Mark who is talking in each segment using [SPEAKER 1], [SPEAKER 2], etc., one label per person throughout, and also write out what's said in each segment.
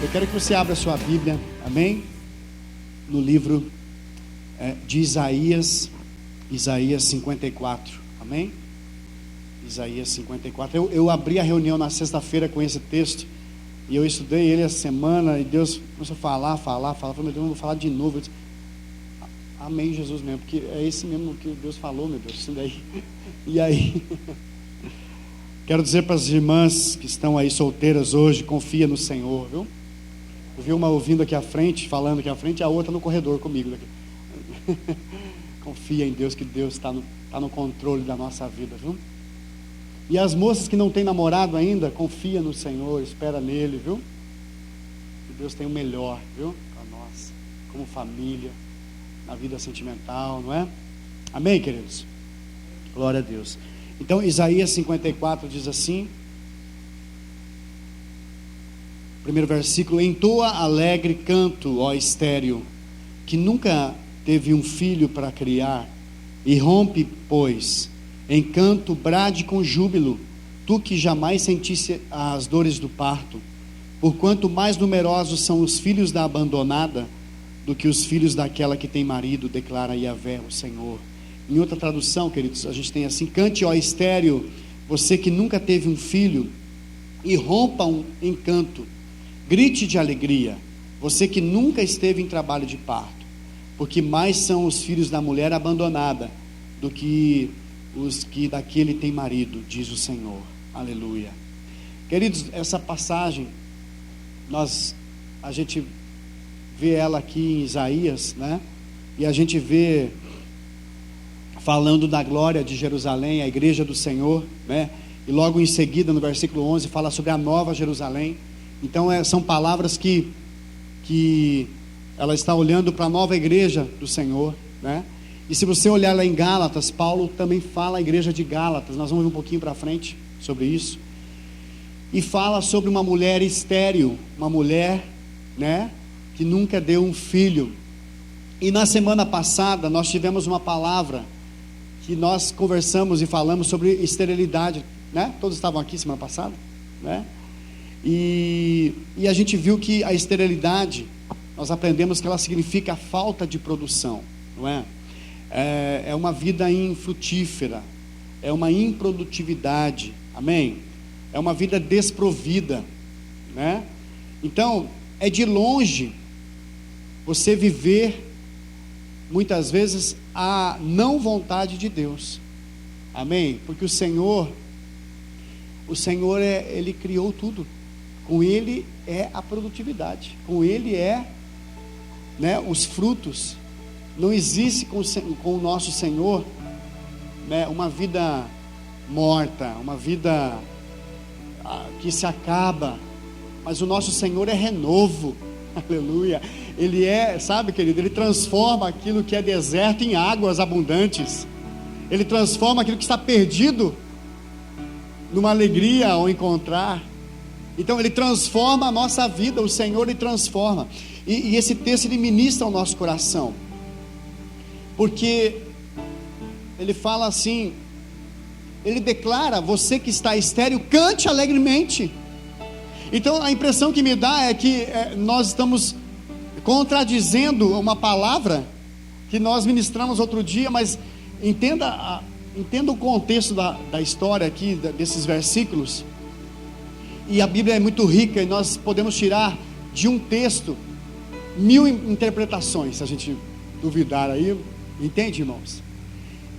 [SPEAKER 1] Eu quero que você abra a sua Bíblia, amém? No livro de Isaías 54, amém? Isaías 54. Eu abri a reunião na sexta-feira com esse texto, e eu estudei ele essa semana, e Deus começou a falar, falei, meu Deus, eu vou falar de novo. Eu disse, amém, Jesus mesmo, porque é esse mesmo que Deus falou, meu Deus, isso daí. E aí, quero dizer para as irmãs que estão aí solteiras hoje, confia no Senhor, viu? Eu vi uma ouvindo aqui à frente, falando aqui à frente, e a outra no corredor comigo daqui. Confia em Deus, que Deus está no controle da nossa vida, viu? E as moças que não têm namorado ainda, confia no Senhor, espera nele, viu? Que Deus tem o melhor, viu? Para nós, como família, na vida sentimental, não é? Amém, queridos? Glória a Deus. Então, Isaías 54 diz assim, primeiro versículo: entoa alegre canto, ó estéril, que nunca teve um filho para criar, e rompe, pois, em canto, brade com júbilo, tu que jamais sentisse as dores do parto, porquanto mais numerosos são os filhos da abandonada do que os filhos daquela que tem marido, declara Yahvé, o Senhor. Em outra tradução, queridos, a gente tem assim: cante, ó estéril, você que nunca teve um filho, e rompa um encanto, grite de alegria, você que nunca esteve em trabalho de parto, porque mais são os filhos da mulher abandonada do que os que daquele tem marido, diz o Senhor. Aleluia. Queridos, essa passagem, a gente vê ela aqui em Isaías, né? E a gente vê falando da glória de Jerusalém, a igreja do Senhor, né? E logo em seguida, no versículo 11, fala sobre a nova Jerusalém. Então são palavras que ela está olhando para a nova igreja do Senhor, né? E se você olhar lá em Gálatas, Paulo também fala a igreja de Gálatas, nós vamos ver um pouquinho para frente sobre isso, e fala sobre uma mulher estéril, uma mulher, né, que nunca deu um filho. E na semana passada nós tivemos uma palavra que nós conversamos e falamos sobre esterilidade, né? Todos estavam aqui semana passada, né? E a gente viu que a esterilidade, nós aprendemos que ela significa a falta de produção, não é? É uma vida infrutífera, é uma improdutividade, amém? É uma vida desprovida, né? Então, é de longe você viver, muitas vezes, a não vontade de Deus, amém? Porque o Senhor, Ele criou tudo, com Ele é a produtividade, com Ele é, né, os frutos. Não existe com o nosso Senhor, né, uma vida morta, uma vida que se acaba, mas o nosso Senhor é renovo, aleluia. Ele sabe, querido, Ele transforma aquilo que é deserto em águas abundantes, Ele transforma aquilo que está perdido numa alegria ao encontrar. Então Ele transforma a nossa vida, o Senhor Ele transforma, e esse texto Ele ministra ao nosso coração, porque Ele fala assim, Ele declara: você que está estéril, cante alegremente. Então a impressão que me dá é que nós estamos contradizendo uma palavra que nós ministramos outro dia, mas entenda o contexto da história aqui, desses versículos, e a Bíblia é muito rica, e nós podemos tirar de um texto 1000 interpretações, se a gente duvidar aí, entende, irmãos?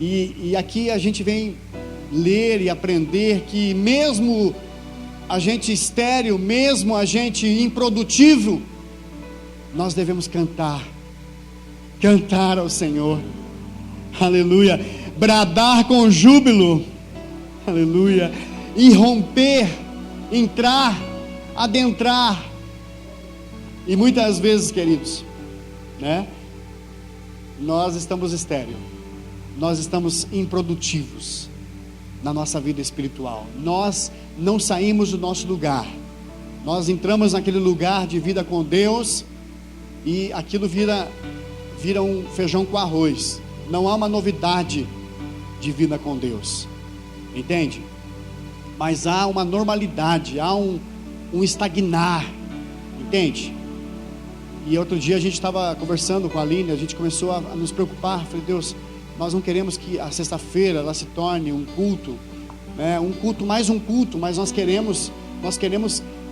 [SPEAKER 1] E aqui a gente vem ler e aprender que mesmo a gente estéril, mesmo a gente improdutivo, nós devemos cantar ao Senhor, aleluia, bradar com júbilo, aleluia, irromper, entrar, adentrar. E muitas vezes, queridos, né, nós estamos estéreis, nós estamos improdutivos na nossa vida espiritual, nós não saímos do nosso lugar, nós entramos naquele lugar de vida com Deus, e aquilo vira um feijão com arroz, não há uma novidade de vida com Deus, entende? Mas há uma normalidade, há um estagnar, Entende? E outro dia a gente estava conversando com a Aline, a gente começou a nos preocupar. Falei, Deus, nós não queremos que a sexta-feira ela se torne um culto, né? Um culto, mas nós queremos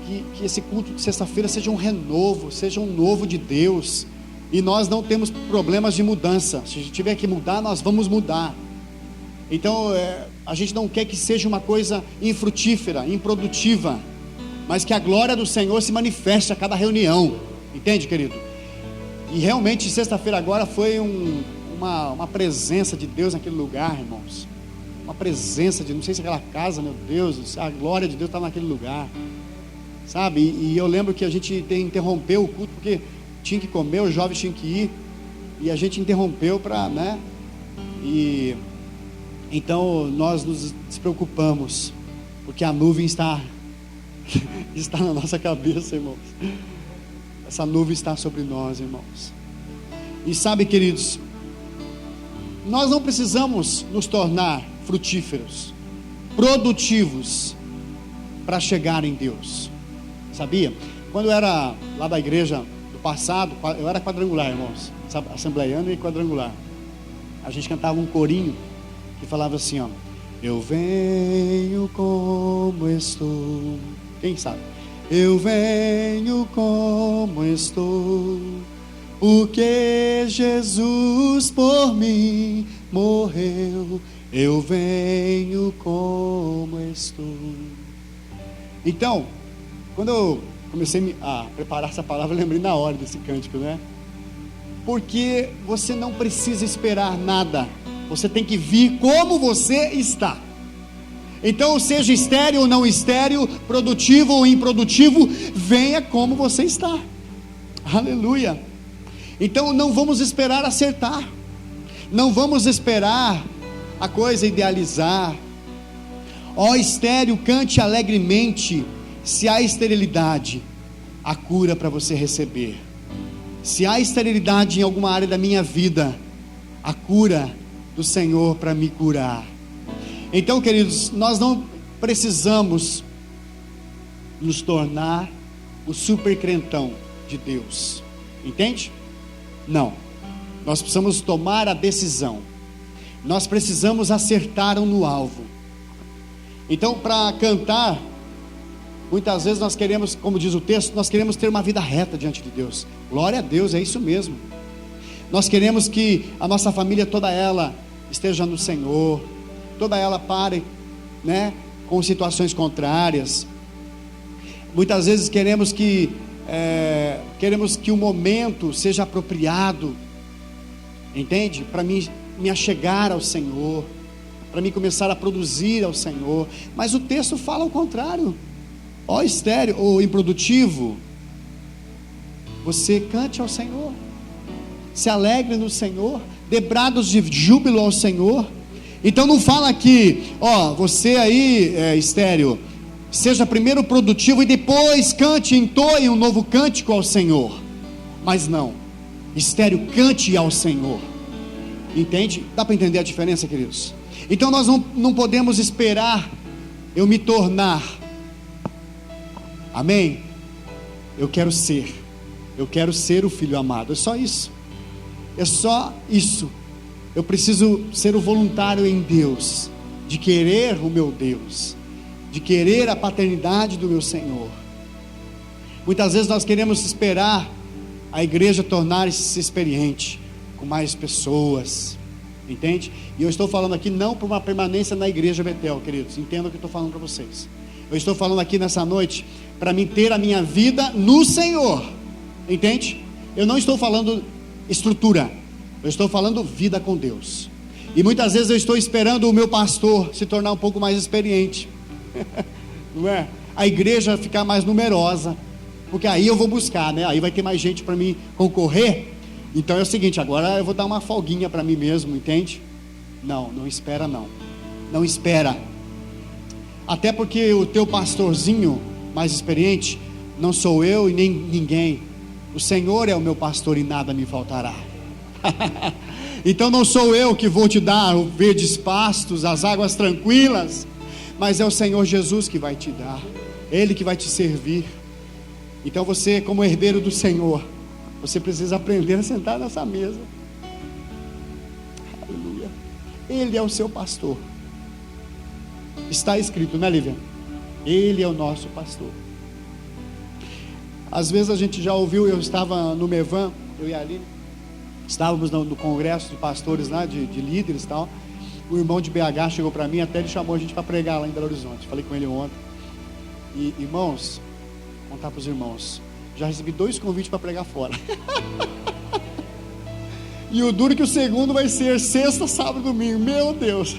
[SPEAKER 1] que esse culto de sexta-feira seja um renovo, seja um novo de Deus. E nós não temos problemas de mudança. Se a gente tiver que mudar, nós vamos mudar. Então a gente não quer que seja uma coisa infrutífera, improdutiva, mas que a glória do Senhor se manifeste a cada reunião. Entende, querido? E realmente sexta-feira agora foi uma presença de Deus naquele lugar, irmãos. Uma presença de, não sei se aquela casa, meu Deus, a glória de Deus estava naquele lugar, sabe? E eu lembro que a gente interrompeu o culto porque tinha que comer, os jovens tinham que ir, e a gente interrompeu para, né? E então nós nos despreocupamos, porque a nuvem está na nossa cabeça, irmãos. Essa nuvem está sobre nós, irmãos. E sabe, queridos, nós não precisamos nos tornar frutíferos, produtivos, para chegar em Deus. Sabia? Quando eu era lá da igreja do passado, eu era quadrangular, irmãos, assembleiano e quadrangular. A gente cantava um corinho que falava assim, ó: eu venho como estou. Quem sabe? Eu venho como estou, porque Jesus por mim morreu. Eu venho como estou. Então, quando eu comecei a preparar essa palavra, eu lembrei na hora desse cântico, né? Porque você não precisa esperar nada, você tem que vir como você está. Então, seja estéril ou não estéril, produtivo ou improdutivo, venha como você está. Aleluia. Então não vamos esperar acertar, não vamos esperar a coisa idealizar. Ó estéril, cante alegremente. Se há esterilidade, a cura para você receber. Se há esterilidade em alguma área da minha vida, a cura do Senhor para me curar. Então, queridos, nós não precisamos nos tornar o super crentão de Deus, entende? Não, nós precisamos tomar a decisão, nós precisamos acertar no alvo. Então, para cantar, muitas vezes nós queremos, como diz o texto, nós queremos ter uma vida reta diante de Deus. Glória a Deus, é isso mesmo. Nós queremos que a nossa família toda ela esteja no Senhor, toda ela pare, né, com situações contrárias. Muitas vezes queremos que o momento seja apropriado, entende? Para mim me achegar ao Senhor, para mim começar a produzir ao Senhor. Mas o texto fala o contrário. Ó estéril ou improdutivo, você cante ao Senhor, se alegre no Senhor, dê brados de júbilo ao Senhor. Então não fala aqui, ó, você aí estéril, seja primeiro produtivo e depois cante, entoie um novo cântico ao Senhor. Mas não, estéril, cante ao Senhor. Entende? Dá para entender a diferença, queridos? Então nós não podemos esperar eu me tornar. Amém? Eu quero ser o filho amado. É só isso. É só isso. Eu preciso ser o voluntário em Deus, de querer o meu Deus, de querer a paternidade do meu Senhor. Muitas vezes nós queremos esperar a igreja tornar-se experiente, com mais pessoas, entende? E eu estou falando aqui não por uma permanência na igreja Betel, queridos, entendam o que eu estou falando para vocês. Eu estou falando aqui nessa noite para mim ter a minha vida no Senhor, entende? Eu não estou falando estrutura, eu estou falando vida com Deus. E muitas vezes eu estou esperando o meu pastor se tornar um pouco mais experiente, não é? A igreja ficar mais numerosa, porque aí eu vou buscar, né? Aí vai ter mais gente para mim concorrer. Então é o seguinte, agora eu vou dar uma folguinha para mim mesmo, entende? Não espera não. Não espera. Até porque o teu pastorzinho mais experiente não sou eu e nem ninguém. O Senhor é o meu pastor e nada me faltará. Então não sou eu que vou te dar os verdes pastos, as águas tranquilas, mas é o Senhor Jesus que vai te dar, Ele que vai te servir. Então você, como herdeiro do Senhor, você precisa aprender a sentar nessa mesa. Aleluia. Ele é o seu pastor. Está escrito, né, Lívia? Ele é o nosso pastor. Às vezes a gente já ouviu, eu estava no Mevan, eu e a Aline, estávamos no congresso de pastores lá, de líderes e tal. O irmão de BH chegou para mim, até ele chamou a gente para pregar lá em Belo Horizonte. Falei com ele ontem. E irmãos, vou contar para os irmãos, já recebi 2 convites para pregar fora. E o duro que o segundo vai ser sexta, sábado e domingo. Meu Deus.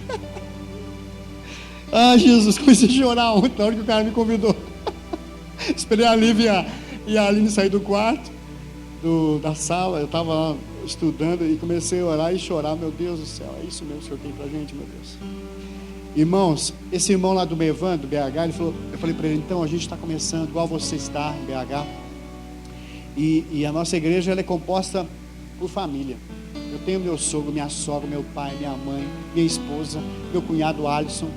[SPEAKER 1] Ah, Jesus, comecei a chorar ontem na hora que o cara me convidou. Esperei a Lívia e a Aline sair do quarto, da sala. Eu estava lá estudando e comecei a orar e chorar. Meu Deus do céu, é isso mesmo que o Senhor tem pra gente, meu Deus. Irmãos, esse irmão lá do Mevan, do BH, ele falou, eu falei para ele, então a gente está começando igual você está em BH. E a nossa igreja, ela é composta por família. Eu tenho meu sogro, minha sogra, meu pai, minha mãe, minha esposa, meu cunhado Alisson,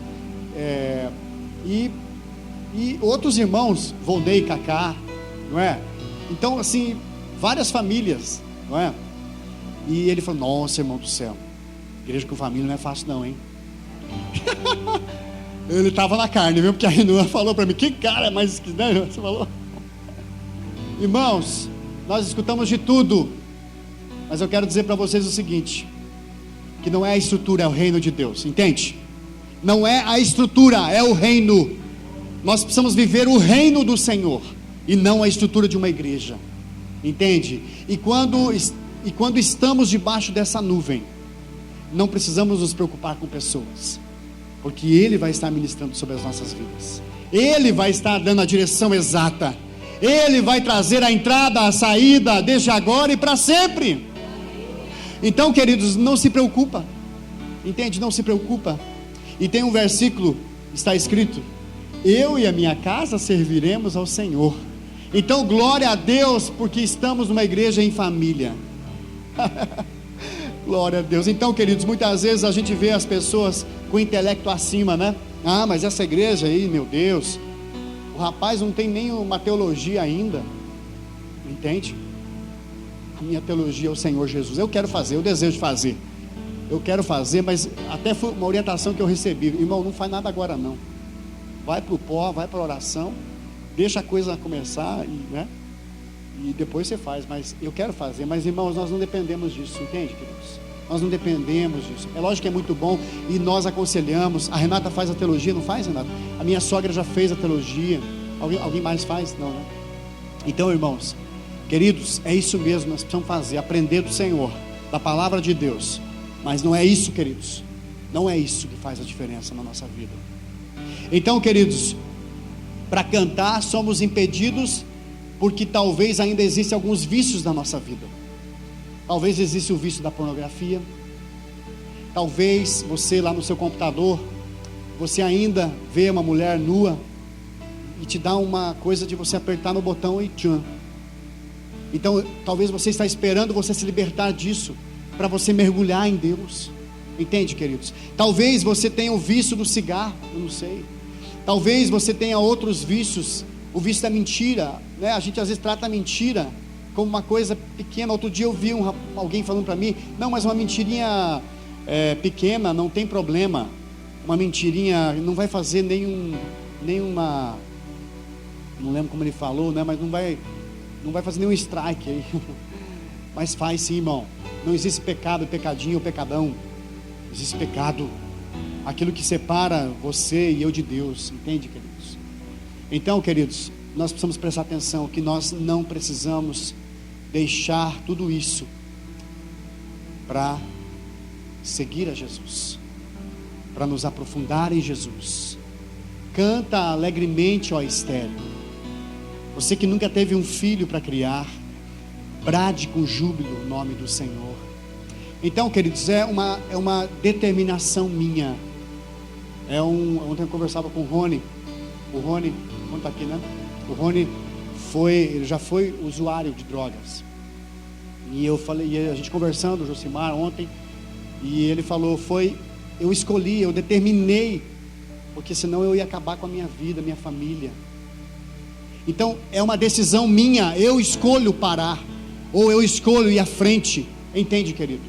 [SPEAKER 1] e outros irmãos, Volney, Cacá, não é? Então, assim, várias famílias, não é? E ele falou, nossa, irmão do céu, igreja com família não é fácil não, hein? Ele estava na carne, viu? Porque a Renan falou para mim, que cara mais esquisito, né? Você falou. Irmãos, nós escutamos de tudo, mas eu quero dizer para vocês o seguinte, que não é a estrutura, é o reino de Deus, entende? Não é a estrutura, é o reino. Nós precisamos viver o reino do Senhor e não a estrutura de uma igreja, entende? E quando estamos debaixo dessa nuvem, não precisamos nos preocupar com pessoas, porque Ele vai estar ministrando sobre as nossas vidas. Ele vai estar dando a direção exata. Ele vai trazer a entrada, a saída, desde agora e para sempre. Então, queridos, não se preocupa, entende? Não se preocupa. E tem um versículo, está escrito, eu e a minha casa serviremos ao Senhor. Então, glória a Deus, porque estamos numa igreja em família. Glória a Deus. Então, queridos, muitas vezes a gente vê as pessoas com o intelecto acima, né? Ah, mas essa igreja aí, meu Deus, o rapaz não tem nem uma teologia ainda, entende? A minha teologia é o Senhor Jesus. Eu quero fazer, eu desejo fazer, eu quero fazer, mas até foi uma orientação que eu recebi, irmão, não faz nada agora não, vai para o pó, vai para a oração, deixa a coisa começar, né? E depois você faz, mas eu quero fazer. Mas irmãos, nós não dependemos disso, entende, queridos? Nós não dependemos disso. É lógico que é muito bom e nós aconselhamos. A Renata faz a teologia, não faz, Renata? A minha sogra já fez a teologia. Alguém mais faz? Não, né? Então, irmãos, queridos, é isso mesmo, nós precisamos fazer, aprender do Senhor, da palavra de Deus. Mas não é isso, queridos, não é isso que faz a diferença na nossa vida. Então, queridos, para cantar somos impedidos porque talvez ainda existem alguns vícios na nossa vida. Talvez exista o vício da pornografia. Talvez você lá no seu computador, você ainda vê uma mulher nua e te dá uma coisa de você apertar no botão e tchan. Então talvez você está esperando você se libertar disso para você mergulhar em Deus. Entende, queridos? Talvez você tenha o vício do cigarro, eu não sei. Talvez você tenha outros vícios. O vício da mentira, né? A gente às vezes trata a mentira como uma coisa pequena. Outro dia eu vi alguém falando para mim, não, mas uma mentirinha pequena, não tem problema. Uma mentirinha não vai fazer nenhuma, não lembro como ele falou, né? Mas não vai fazer nenhum strike aí. Mas faz sim, irmão. Não existe pecado, pecadinho ou pecadão. Existe pecado, aquilo que separa você e eu de Deus, entende, queridos? Então, queridos, nós precisamos prestar atenção que nós não precisamos deixar tudo isso para seguir a Jesus, para nos aprofundar em Jesus. Canta alegremente, ó estéril. Você que nunca teve um filho para criar, brade com júbilo o nome do Senhor. Então, queridos, é uma determinação minha. Ontem eu conversava com o Rony. O Rony está aqui, né? O Rony ele já foi usuário de drogas. E eu falei, e a gente conversando, o Josimar ontem, e ele falou, eu escolhi, eu determinei, porque senão eu ia acabar com a minha vida, minha família. Então é uma decisão minha, eu escolho parar, ou eu escolho ir à frente. Entende, querido?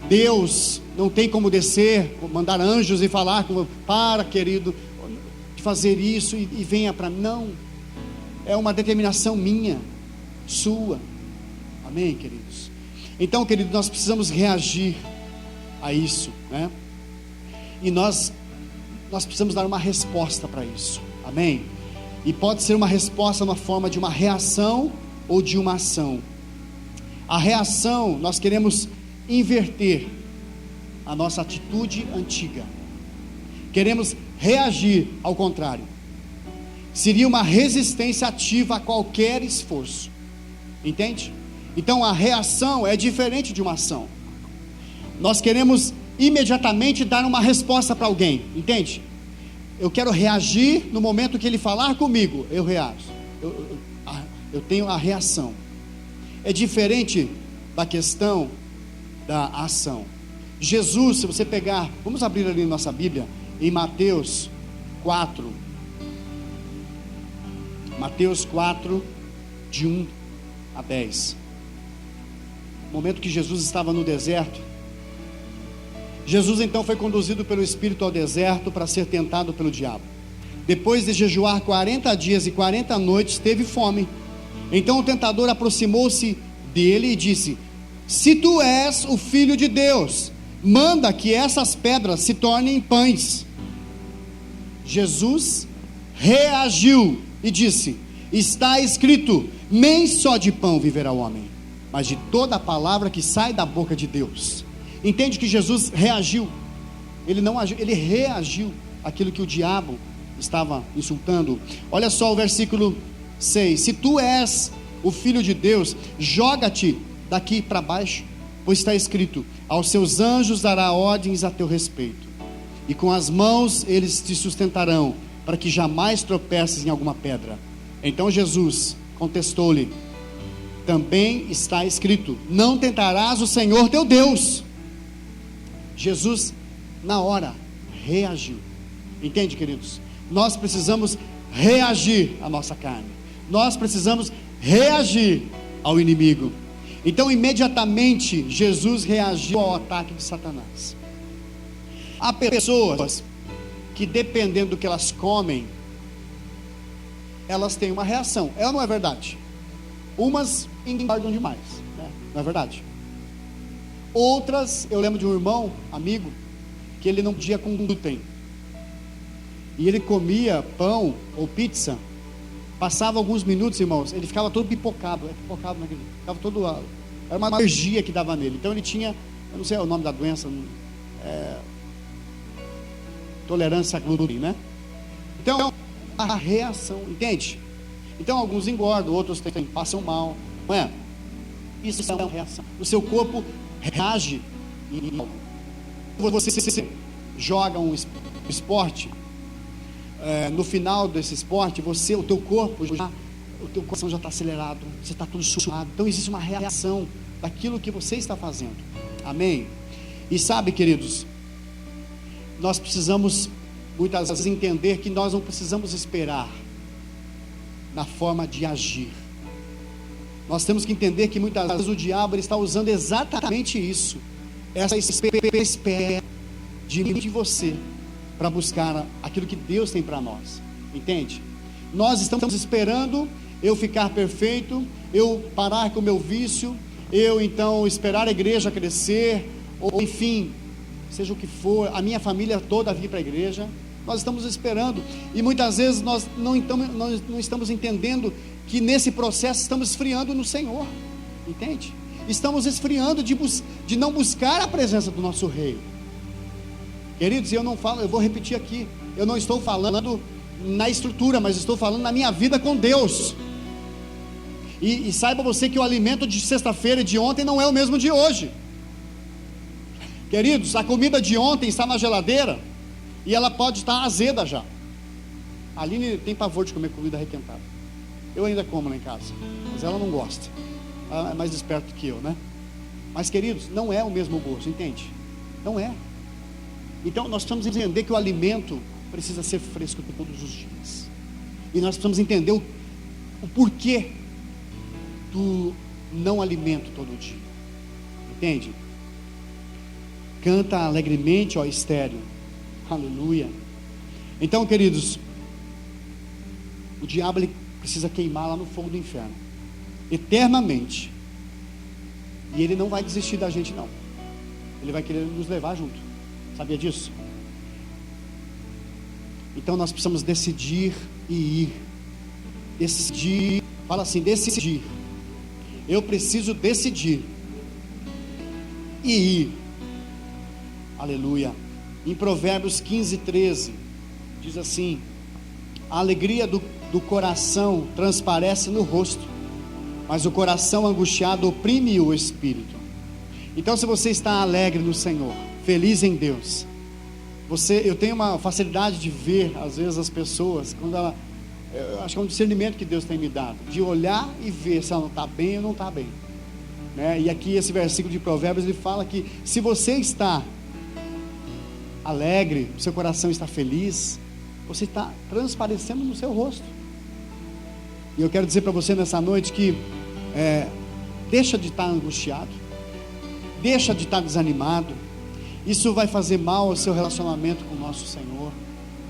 [SPEAKER 1] Deus não tem como descer, mandar anjos e falar para, querido, de fazer isso e venha para mim. Não, é uma determinação minha, sua. Amém, queridos? Então, querido, nós precisamos reagir a isso, né? E nós precisamos dar uma resposta para isso. Amém? E pode ser uma resposta na forma de uma reação ou de uma ação. A reação, nós queremos inverter a nossa atitude antiga. Queremos reagir ao contrário. Seria uma resistência ativa a qualquer esforço. Entende? Então a reação é diferente de uma ação. Nós queremos imediatamente dar uma resposta para alguém. Entende? Eu quero reagir no momento que ele falar comigo. Eu reajo. Eu tenho a reação. É diferente da questão da ação. Jesus, se você pegar, vamos abrir ali nossa Bíblia, em Mateus 4, de 1 a 10, no momento que Jesus estava no deserto. Jesus então foi conduzido pelo Espírito ao deserto para ser tentado pelo diabo. Depois de jejuar 40 dias e 40 noites, teve fome. Então o tentador aproximou-se dele e disse: se tu és o Filho de Deus, manda que essas pedras se tornem pães. Jesus reagiu e disse: está escrito, nem só de pão viverá o homem, mas de toda a palavra que sai da boca de Deus. Entende que Jesus reagiu? Ele não agiu, ele reagiu àquilo que o diabo estava insultando. Olha só o versículo 6: se tu és o Filho de Deus, joga-te daqui para baixo, pois está escrito: aos seus anjos dará ordens a teu respeito, e com as mãos eles te sustentarão, para que jamais tropeces em alguma pedra. Então Jesus contestou-lhe: também está escrito, não tentarás o Senhor teu Deus. Jesus na hora reagiu. Entende, queridos? Nós precisamos reagir à nossa carne, nós precisamos reagir ao inimigo. Então imediatamente Jesus reagiu ao ataque de Satanás. Há pessoas que, dependendo do que elas comem, elas têm uma reação. É ou não é verdade? Umas engordam demais, né? Não é verdade? Outras, eu lembro de um irmão, amigo, que ele não podia com glúten, e ele comia pão ou pizza. Passava alguns minutos, irmãos, ele ficava todo pipocado, naquele, ficava todo, era uma alergia que dava nele. Então ele tinha, eu não sei o nome da doença, tolerância a glúten, né? Então a reação, entende? Então alguns engordam, outros passam mal, não é? Isso é uma reação. O seu corpo reage. E você joga um esporte, no final desse esporte, o teu corpo, o teu coração já está acelerado, você está tudo suado. Então existe uma reação daquilo que você está fazendo. Amém? E sabe, queridos, nós precisamos muitas vezes entender que nós não precisamos esperar na forma de agir. Nós temos que entender que muitas vezes o diabo ele está usando exatamente isso, essa espera de você, para buscar aquilo que Deus tem para nós. Entende? Nós estamos esperando eu ficar perfeito, eu parar com o meu vício, eu então esperar a igreja crescer, ou enfim, seja o que for, a minha família toda vir para a igreja. Nós estamos esperando, e muitas vezes nós não estamos entendendo que nesse processo estamos esfriando no Senhor. Entende? Estamos esfriando de não buscar a presença do nosso Rei. Queridos, eu vou repetir aqui, eu não estou falando na estrutura, mas estou falando na minha vida com Deus. E saiba você que o alimento de sexta-feira e de ontem não é o mesmo de hoje. Queridos, a comida de ontem está na geladeira e ela pode estar azeda já. A Aline tem pavor de comer comida requentada. Eu ainda como lá em casa, mas ela não gosta. Ela é mais esperta que eu, né? Mas, queridos, não é o mesmo gosto, entende? Não é. Então nós precisamos entender que o alimento precisa ser fresco todos os dias. E nós precisamos entender o porquê do não alimento todo dia. Entende? Canta alegremente, ó estéril. Aleluia. Então, queridos, o diabo ele precisa queimar lá no fogo do inferno eternamente. E ele não vai desistir da gente, não. Ele vai querer nos levar junto. Sabia disso? Então nós precisamos decidir e ir. Decidir. Fala assim, decidir. Eu preciso decidir e ir. Aleluia. Em Provérbios 15:13 diz assim: a alegria do coração transparece no rosto, mas o coração angustiado oprime o espírito. Então, se você está alegre no Senhor, feliz em Deus, eu tenho uma facilidade de ver, às vezes, as pessoas, eu acho que é um discernimento que Deus tem me dado, de olhar e ver se ela não está bem ou não está bem, né? E aqui esse versículo de Provérbios, ele fala que se você está alegre, seu coração está feliz, você está transparecendo no seu rosto. E eu quero dizer para você nessa noite que deixa de estar angustiado, deixa de estar desanimado. Isso vai fazer mal ao seu relacionamento com o nosso Senhor.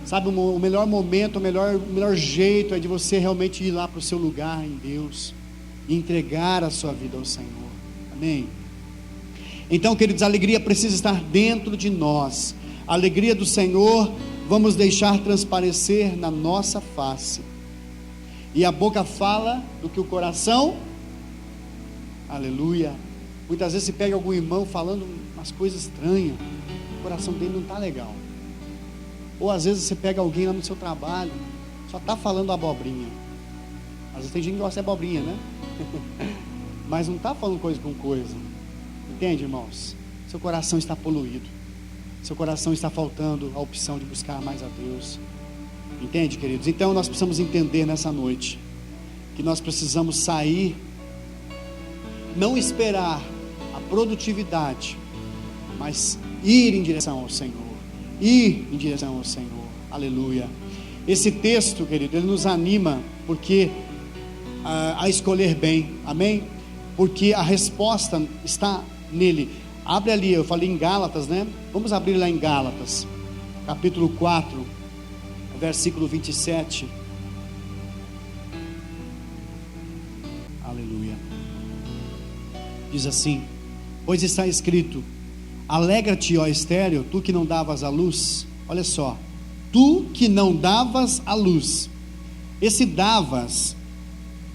[SPEAKER 1] Sabe, o melhor momento, o melhor jeito é de você realmente ir lá para o seu lugar em Deus e entregar a sua vida ao Senhor. Amém? Então, queridos, a alegria precisa estar dentro de nós. A alegria do Senhor vamos deixar transparecer na nossa face. E a boca fala do que o coração. Aleluia. Muitas vezes você pega algum irmão falando umas coisas estranhas, o coração dele não está legal. Ou às vezes você pega alguém lá no seu trabalho, só está falando abobrinha. Às vezes tem gente que gosta de abobrinha, né? Mas não está falando coisa com coisa. Entende, irmãos? Seu coração está poluído. Seu coração está faltando a opção de buscar mais a Deus. Entende, queridos? Então nós precisamos entender nessa noite que nós precisamos sair, não esperar a produtividade, mas ir em direção ao Senhor. Ir em direção ao Senhor. Aleluia. Esse texto, querido, ele nos anima porque a escolher bem. Amém? Porque a resposta está nele. Abre ali, eu falei em Gálatas, né? Vamos abrir lá em Gálatas, capítulo 4, versículo 27. Aleluia. Diz assim: pois está escrito: alegra-te, ó estéril, tu que não davas à luz. Olha só, tu que não davas à luz. Esse davas,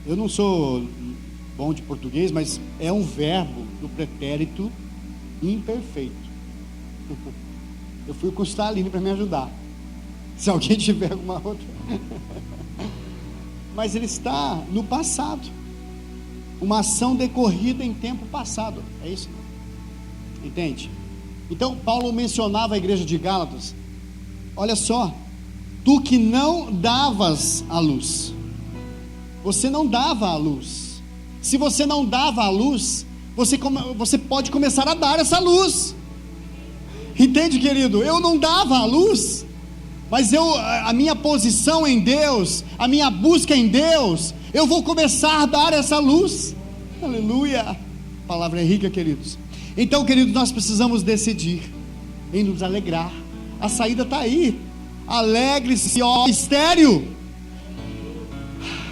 [SPEAKER 1] eu não sou bom de português, mas é um verbo do pretérito imperfeito. Eu fui com o Stalin para me ajudar, se alguém tiver alguma outra. Mas ele está no passado, uma ação decorrida em tempo passado. É isso? Entende? Então Paulo mencionava a igreja de Gálatas. Olha só, tu que não davas a luz. Você não dava a luz. Se você não dava a luz, você pode começar a dar essa luz. Entende, querido? Eu não dava a luz, mas a minha posição em Deus, a minha busca em Deus, eu vou começar a dar essa luz. Aleluia. A palavra é rica, queridos. Então, queridos, nós precisamos decidir em nos alegrar. A saída está aí. Alegre-se, ó estéril.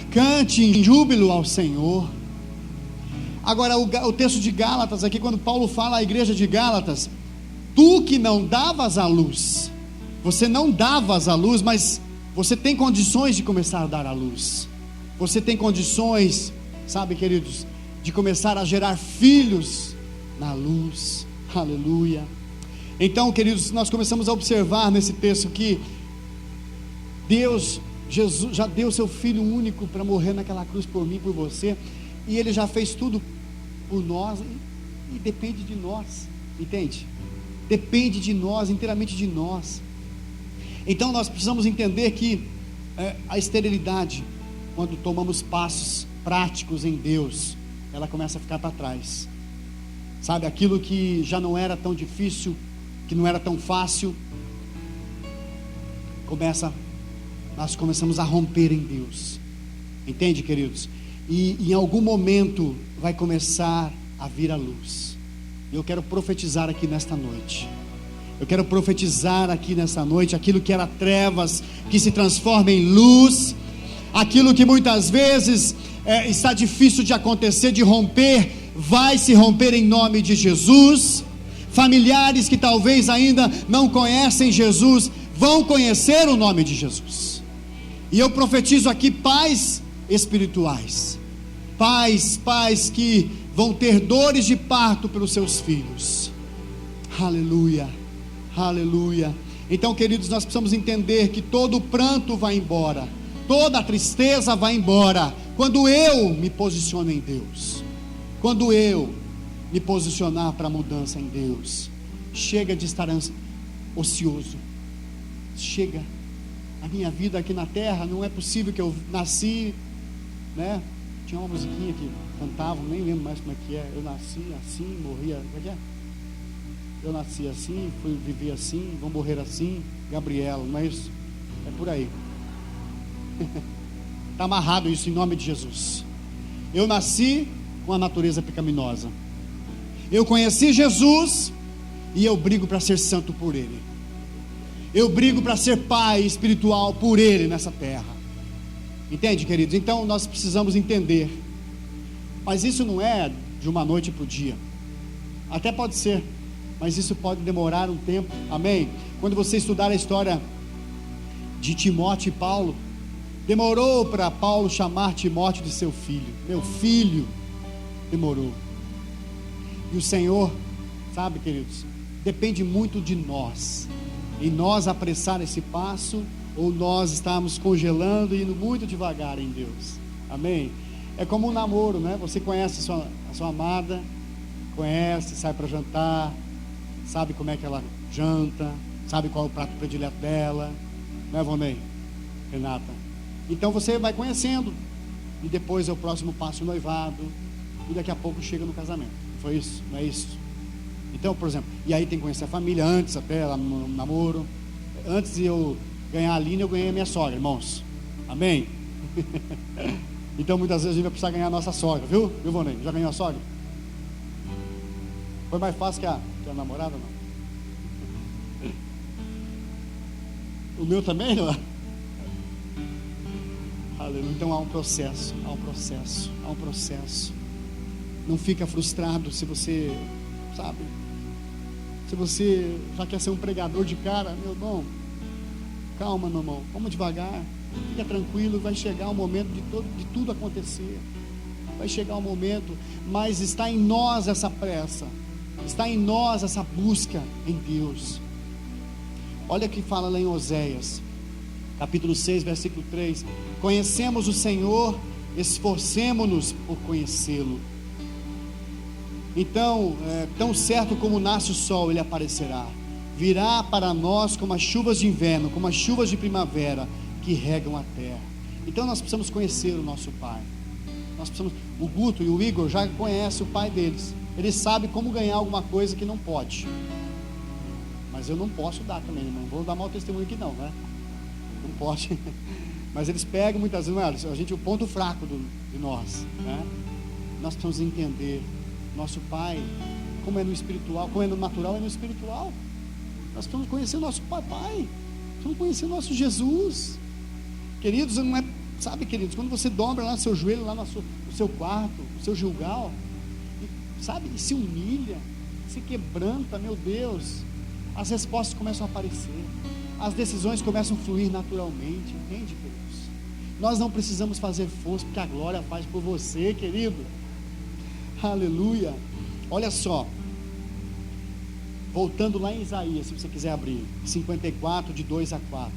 [SPEAKER 1] Cante em júbilo ao Senhor. Agora o texto de Gálatas aqui, quando Paulo fala à igreja de Gálatas: tu que não davas a luz. Você não davas a luz, mas você tem condições de começar a dar a luz. Você tem condições, sabe, queridos, de começar a gerar filhos na luz. Aleluia. Então, queridos, nós começamos a observar nesse texto que Jesus já deu seu Filho único para morrer naquela cruz por mim, por você, e Ele já fez tudo por nós, e depende de nós. Entende? Depende de nós, inteiramente de nós. Então nós precisamos entender que a esterilidade, quando tomamos passos práticos em Deus, ela começa a ficar para trás. Sabe, aquilo que já não era tão difícil, que não era tão fácil, nós começamos a romper em Deus. Entende, queridos? E em algum momento vai começar a vir a luz. Eu quero profetizar aqui nesta noite. Eu quero profetizar aqui nessa noite aquilo que era trevas, que se transforma em luz. Aquilo que muitas vezes está difícil de acontecer, de romper, vai se romper em nome de Jesus. Familiares que talvez ainda não conhecem Jesus, vão conhecer o nome de Jesus. E eu profetizo aqui pais espirituais, pais que vão ter dores de parto pelos seus filhos. Aleluia, aleluia. Então, queridos, nós precisamos entender que todo o pranto vai embora, toda a tristeza vai embora, quando eu me posiciono em Deus, quando eu me posicionar para a mudança em Deus. Chega de estar ocioso, chega. A minha vida aqui na terra, não é possível que eu nasci, né? Tinha uma musiquinha que cantavam, nem lembro mais como é que é. Eu nasci assim, morria, como é que é? Eu nasci assim, fui viver assim, vou morrer assim. Gabriela, não é isso? É por aí. Está amarrado isso em nome de Jesus. Eu nasci com a natureza pecaminosa. Eu conheci Jesus e eu brigo para ser santo por Ele. Eu brigo para ser pai espiritual por Ele nessa terra. Entende, queridos? Então nós precisamos entender. Mas isso não é de uma noite para o dia. Até pode ser, mas isso pode demorar um tempo. Amém? Quando você estudar a história de Timóteo e Paulo, demorou para Paulo chamar Timóteo de seu filho. Meu filho, demorou. E o Senhor, sabe, queridos, depende muito de nós, em nós apressar esse passo, ou nós estarmos congelando e indo muito devagar em Deus. Amém? É como um namoro, né? Você conhece a sua amada, conhece, sai para jantar, sabe como é que ela janta, sabe qual é o prato predileto dela, não é, Vonei? Renata? Então você vai conhecendo, e depois é o próximo passo, o noivado, e daqui a pouco chega no casamento. Não foi isso? Não é isso? Então, por exemplo, e aí tem que conhecer a família antes, até lá no namoro. Antes de eu ganhar a Aline, eu ganhei a minha sogra, irmãos. Amém? Então muitas vezes a gente vai precisar ganhar a nossa sogra, viu? Viu, Vonei? Já ganhou a sogra? Foi mais fácil que a namorada, não? O meu também, não é? Aleluia. Então há um processo. Não fica frustrado se você, sabe, se você já quer ser um pregador de cara. Meu irmão, calma, meu irmão, vamos devagar, fica tranquilo, vai chegar o momento de tudo acontecer, vai chegar o momento, mas está em nós essa pressa, está em nós essa busca em Deus. Olha o que fala lá em Oséias, capítulo 6, versículo 3: conhecemos o Senhor, esforcemo-nos por conhecê-lo. Então, tão certo como nasce o sol, Ele aparecerá, virá para nós como as chuvas de inverno, como as chuvas de primavera que regam a terra. Então nós precisamos conhecer o nosso Pai. O Guto e o Igor já conhecem o Pai deles. Eles sabem como ganhar alguma coisa que não pode. Mas eu não posso dar também, não vou dar mau testemunho aqui não, né? Não pode. Mas eles pegam muitas vezes, a gente, o ponto fraco de nós, né? Nós precisamos entender nosso Pai, como é no espiritual, como é no natural, é no espiritual. Nós precisamos conhecer o nosso Pai, precisamos conhecer o nosso Jesus. Queridos, não é, sabe, queridos, quando você dobra lá no seu joelho, lá no seu quarto, no seu gilgal, sabe, e se humilha, se quebranta, meu Deus, as respostas começam a aparecer, as decisões começam a fluir naturalmente, entende, queridos? Nós não precisamos fazer força, porque a glória faz por você, querido. Aleluia. Olha só, voltando lá em Isaías, se você quiser abrir, 54, de 2 a 4,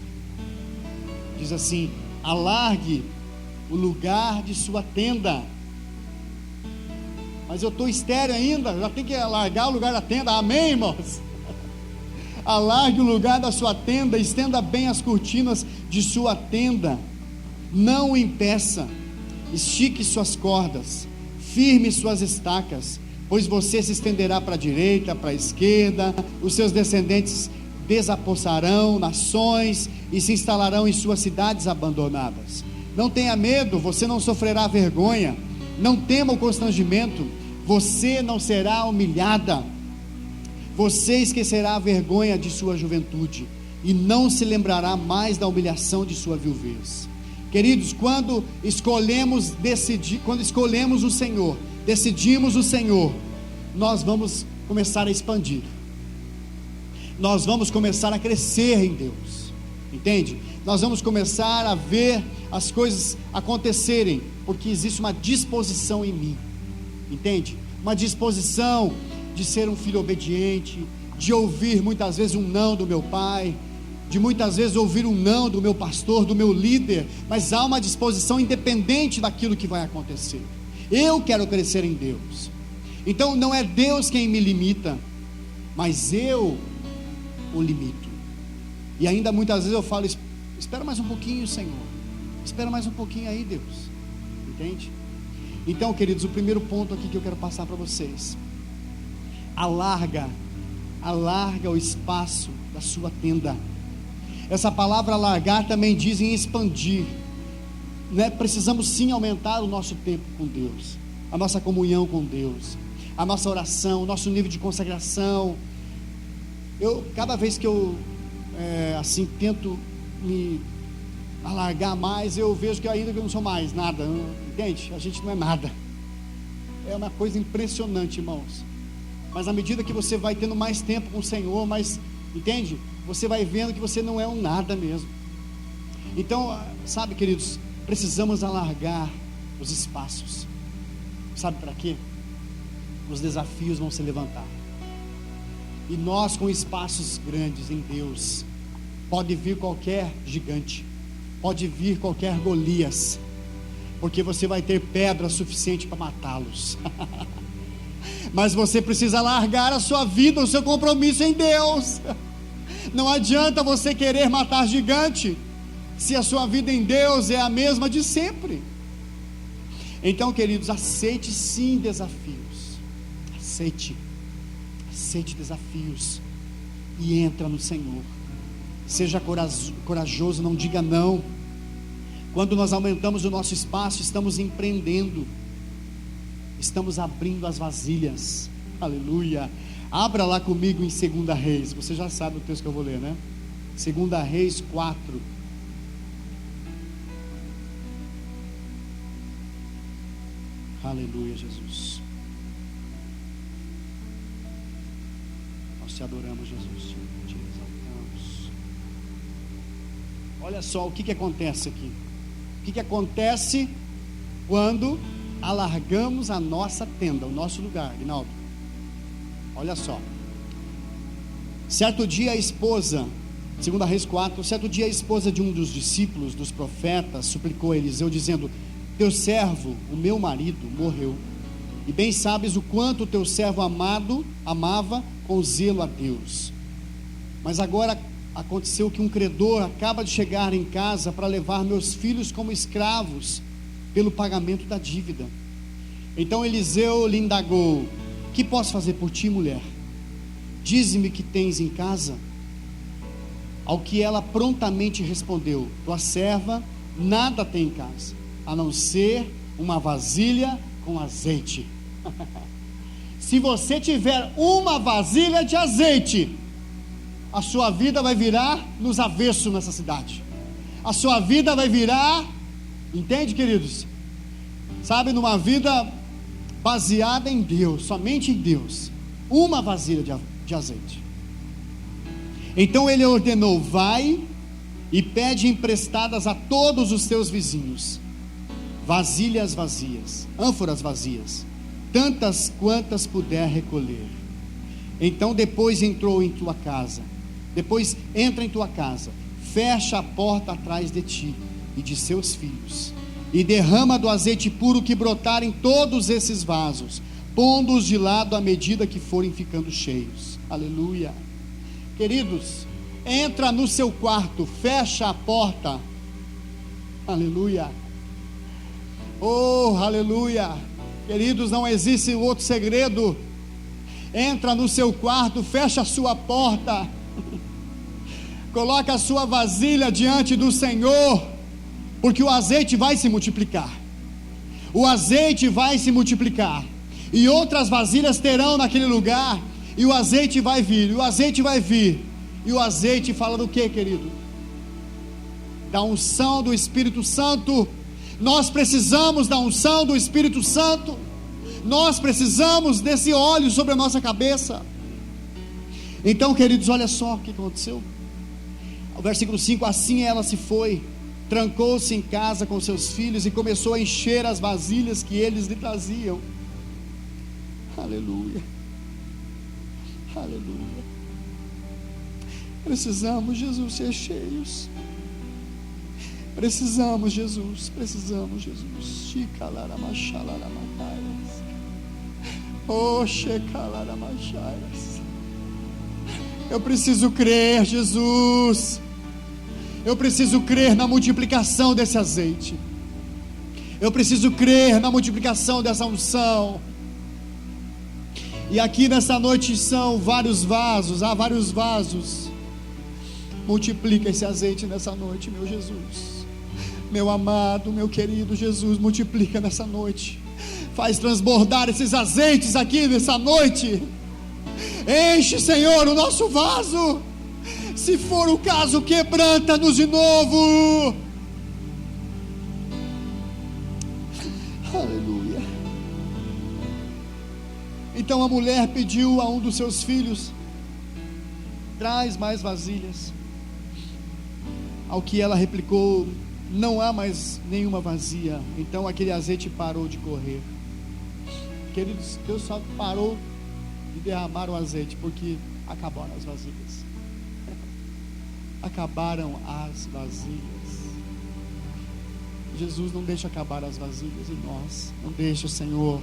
[SPEAKER 1] diz assim: alargue o lugar de sua tenda. Mas eu estou estéreo ainda, já tem que alargar o lugar da tenda. Amém, irmãos? Alargue o lugar da sua tenda, estenda bem as cortinas de sua tenda, não o impeça, estique suas cordas, firme suas estacas, pois você se estenderá para a direita, para a esquerda, os seus descendentes desapossarão nações e se instalarão em suas cidades abandonadas. Não tenha medo, você não sofrerá vergonha. Não tema o constrangimento, você não será humilhada. Você esquecerá a vergonha de sua juventude e não se lembrará mais da humilhação de sua viuvez. Queridos, quando escolhemos o Senhor, decidimos o Senhor, nós vamos começar a expandir, nós vamos começar a crescer em Deus, entende? Nós vamos começar a ver as coisas acontecerem, porque existe uma disposição em mim, entende? Uma disposição de ser um filho obediente, de ouvir muitas vezes um não do meu pai, de muitas vezes ouvir um não do meu pastor, do meu líder, mas há uma disposição independente daquilo que vai acontecer. Eu quero crescer em Deus, então não é Deus quem me limita, mas eu o limito. E ainda muitas vezes eu falo: espera mais um pouquinho, Senhor, espera mais um pouquinho aí, Deus, entende? Então, queridos, o primeiro ponto aqui que eu quero passar para vocês: alarga o espaço da sua tenda. Essa palavra alargar também diz em expandir, né? Precisamos sim aumentar o nosso tempo com Deus, a nossa comunhão com Deus, a nossa oração, o nosso nível de consagração. Cada vez que eu assim tento me alargar mais, eu vejo que ainda que eu não sou mais nada, entende? A gente não é nada, é uma coisa impressionante, irmãos. Mas à medida que você vai tendo mais tempo com o Senhor, mais, entende? Você vai vendo que você não é um nada mesmo. Então, sabe, queridos, precisamos alargar os espaços. Sabe para quê? Os desafios vão se levantar. E nós, com espaços grandes em Deus, pode vir qualquer gigante, pode vir qualquer Golias, porque você vai ter pedra suficiente para matá-los. Mas você precisa largar a sua vida, o seu compromisso em Deus. Não adianta você querer matar gigante, se a sua vida em Deus é a mesma de sempre. Então, queridos, aceite sim desafios, aceite desafios, e entra no Senhor. Seja corajoso, não diga não. Quando nós aumentamos o nosso espaço, estamos empreendendo, estamos abrindo as vasilhas. Aleluia. Abra lá comigo em 2 Reis. Você já sabe o texto que eu vou ler, né? 2 Reis 4. Aleluia, Jesus. Nós te adoramos, Jesus. Te exaltamos. Olha só o que acontece aqui. O que acontece quando alargamos a nossa tenda, o nosso lugar, Rinaldo? Olha só. Certo dia a esposa, 2 Reis 4, certo dia a esposa de um dos discípulos dos profetas suplicou a Eliseu, dizendo: teu servo, o meu marido, morreu, e bem sabes o quanto o teu servo amava com zelo a Deus. Mas agora aconteceu que um credor acaba de chegar em casa para levar meus filhos como escravos pelo pagamento da dívida. Então Eliseu lhe indagou: que posso fazer por ti, mulher? Dize-me que tens em casa. Ao que ela prontamente respondeu: tua serva nada tem em casa, a não ser uma vasilha com azeite. Se você tiver uma vasilha de azeite, a sua vida vai virar nos avessos nessa cidade. A sua vida vai virar, entende, queridos? Sabe, numa vida baseada em Deus, somente em Deus. Uma vasilha de azeite. Então ele ordenou: vai e pede emprestadas a todos os teus vizinhos vasilhas vazias, ânforas vazias, tantas quantas puder recolher. Então depois entra em tua casa, fecha a porta atrás de ti e de seus filhos, e derrama do azeite puro que brotar em todos esses vasos, pondo-os de lado à medida que forem ficando cheios. Aleluia. Queridos, entra no seu quarto, fecha a porta. Aleluia. Oh, aleluia. Queridos, não existe outro segredo. Entra no seu quarto, fecha a sua porta, coloca a sua vasilha diante do Senhor porque o azeite vai se multiplicar. O azeite vai se multiplicar, e outras vasilhas terão naquele lugar, e o azeite vai vir, e o azeite vai vir. E o azeite fala do que, querido? Da unção do Espírito Santo. Nós precisamos da unção do Espírito Santo. Nós precisamos desse óleo sobre a nossa cabeça. Então, queridos, olha só o que aconteceu. O versículo 5: assim ela se foi, trancou-se em casa com seus filhos e começou a encher as vasilhas que eles lhe traziam. Aleluia, aleluia. Precisamos, Jesus, ser cheios. Precisamos, Jesus, precisamos, Jesus. Oh, eu preciso crer, Jesus. Eu preciso crer na multiplicação desse azeite. Eu preciso crer na multiplicação dessa unção. E aqui nessa noite são vários vasos, há vários vasos. Multiplica esse azeite nessa noite, meu Jesus. Meu amado, meu querido Jesus, multiplica nessa noite. Faz transbordar esses azeites aqui nessa noite. Enche, Senhor, o nosso vaso. Se for o caso, quebranta-nos de novo. Aleluia. Então a mulher pediu a um dos seus filhos: traz mais vasilhas. Ao que ela replicou: não há mais nenhuma vazia. Então aquele azeite parou de correr. Queridos, Deus só parou de derramar o azeite porque acabaram as vasilhas. Acabaram as vasilhas. Jesus não deixa acabar as vasilhas em nós. Não deixa, Senhor.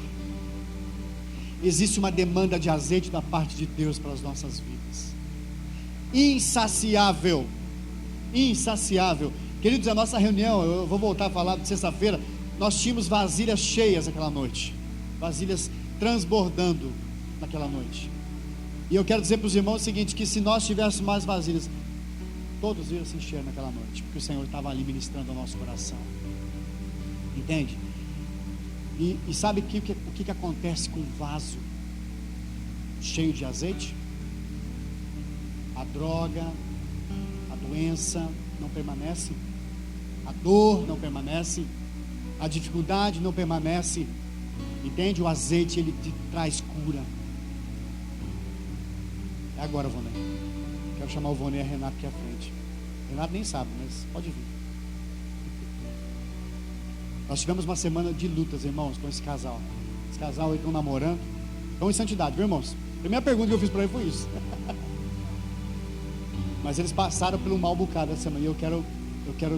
[SPEAKER 1] Existe uma demanda de azeite da parte de Deus para as nossas vidas. Insaciável. Insaciável. Queridos, a nossa reunião, eu vou voltar a falar de sexta-feira. Nós tínhamos vasilhas cheias aquela noite. Vasilhas transbordando naquela noite. E eu quero dizer para os irmãos o seguinte: que se nós tivéssemos mais vasilhas, todos iam se encher naquela noite, porque o Senhor estava ali ministrando ao nosso coração. Entende? E sabe o que acontece com um vaso cheio de azeite? A droga, a doença não permanece, a dor não permanece, a dificuldade não permanece. Entende? O azeite, ele te traz cura. É agora, Vonê. Quero chamar o Vonê e a Renato aqui à frente. Renato nem sabe, mas pode vir. Nós tivemos uma semana de lutas, irmãos, com esse casal. Esse casal aí estão namorando, estão em santidade, viu, irmãos? A primeira pergunta que eu fiz para ele foi isso. Mas eles passaram pelo mal bocado essa semana. E eu quero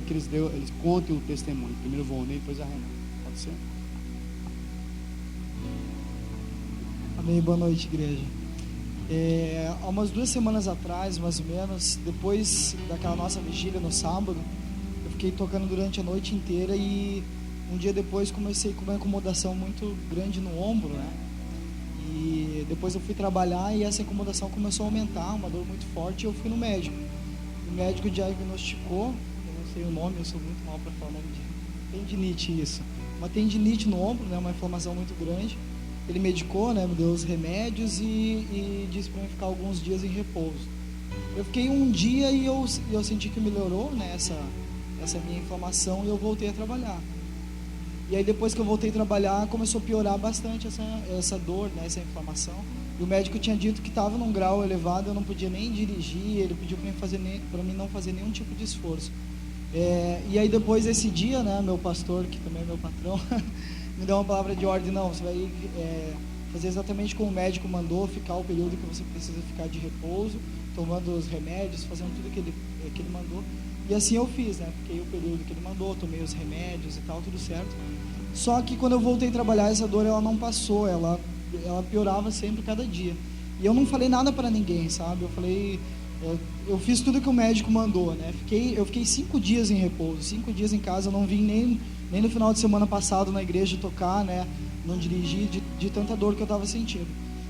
[SPEAKER 1] que eles contem o testemunho. Primeiro o Vonê, depois a Renata. Pode ser?
[SPEAKER 2] Amém, boa noite, igreja. Há umas 2 semanas atrás, mais ou menos, depois daquela nossa vigília no sábado, eu fiquei tocando durante a noite inteira e um dia depois comecei com uma incomodação muito grande no ombro, né? E depois eu fui trabalhar e essa incomodação começou a aumentar, uma dor muito forte, e eu fui no médico. O médico diagnosticou, eu não sei o nome, eu sou muito mal para falar o nome de tendinite, isso. Uma tendinite no ombro, né? Uma inflamação muito grande. Ele medicou, né? Me deu os remédios e disse para mim ficar alguns dias em repouso. Eu fiquei um dia e eu senti que melhorou, né? Essa minha inflamação, e eu voltei a trabalhar. E aí depois que eu voltei a trabalhar, começou a piorar bastante essa dor, né? Essa inflamação. E o médico tinha dito que estava num grau elevado, eu não podia nem dirigir, ele pediu para mim não fazer nenhum tipo de esforço. E aí depois desse dia, né? Meu pastor, que também é meu patrão, me deu uma palavra de ordem: não, você vai fazer exatamente como o médico mandou, ficar o período que você precisa ficar de repouso, tomando os remédios, fazendo tudo que ele mandou. E assim eu fiz, né? Fiquei o período que ele mandou, tomei os remédios e tal, tudo certo. Só que quando eu voltei a trabalhar, essa dor ela não passou, ela piorava sempre cada dia. E eu não falei nada para ninguém, sabe? Eu falei, eu fiz tudo que o médico mandou, né? Eu fiquei 5 dias em repouso, 5 dias em casa, eu não vim nem no final de semana passado na igreja tocar, né? Não dirigi de tanta dor que eu estava sentindo.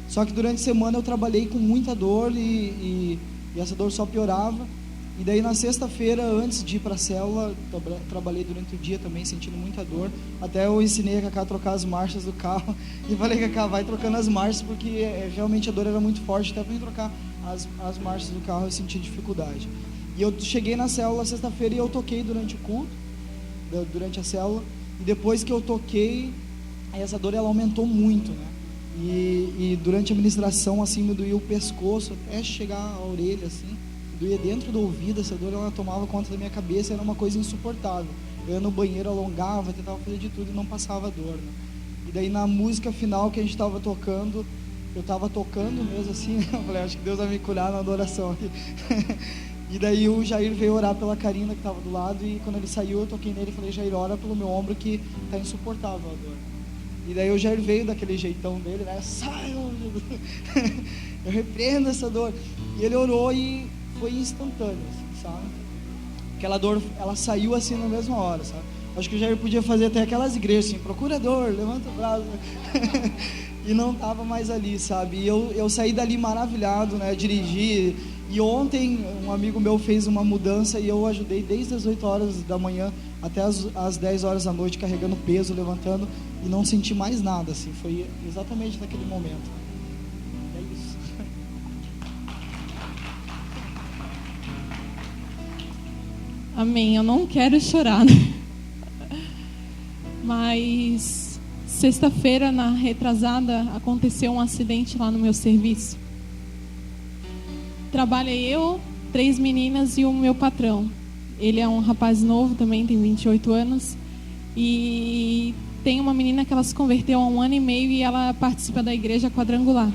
[SPEAKER 2] Só que durante a semana eu trabalhei com muita dor e essa dor só piorava. E daí na sexta-feira, antes de ir para a célula, trabalhei durante o dia também, sentindo muita dor. Até eu ensinei a Cacá a trocar as marchas do carro. E falei, Cacá, vai trocando as marchas, porque realmente a dor era muito forte. Até para mim trocar as marchas do carro eu senti dificuldade. E eu cheguei na célula sexta-feira e eu toquei durante o culto, durante a célula. E depois que eu toquei, essa dor ela aumentou muito, né? E durante a ministração, assim, me doía o pescoço até chegar à orelha, assim. Doía dentro do ouvido, essa dor ela tomava conta da minha cabeça, era uma coisa insuportável. Eu ia no banheiro, alongava, tentava fazer de tudo e não passava dor, né? E daí na música final que a gente estava tocando, eu estava tocando mesmo assim, eu falei, acho que Deus vai me curar na adoração aqui. E daí o Jair veio orar pela Karina que estava do lado, e quando ele saiu eu toquei nele e falei, Jair, ora pelo meu ombro que está insuportável a dor. E daí o Jair veio daquele jeitão dele, né? Sai, eu repreendo essa dor. E ele orou e foi instantâneo, assim, sabe? Aquela dor, ela saiu assim na mesma hora, sabe? Acho que o Jair podia fazer até aquelas igrejas assim, procura dor, levanta o braço. E não estava mais ali, sabe? E eu saí dali maravilhado, né? Dirigi. E ontem um amigo meu fez uma mudança e eu ajudei desde as 8 horas da manhã até as 10 horas da noite, carregando peso, levantando, e não senti mais nada, assim. Foi exatamente naquele momento. É isso.
[SPEAKER 3] Amém. Eu não quero chorar, né? Mas sexta-feira, na retrasada, aconteceu um acidente lá no meu serviço. Trabalhei eu, 3 meninas e o meu patrão. Ele é um rapaz novo também, tem 28 anos. E tem uma menina que ela se converteu há 1 ano e meio e ela participa da igreja quadrangular.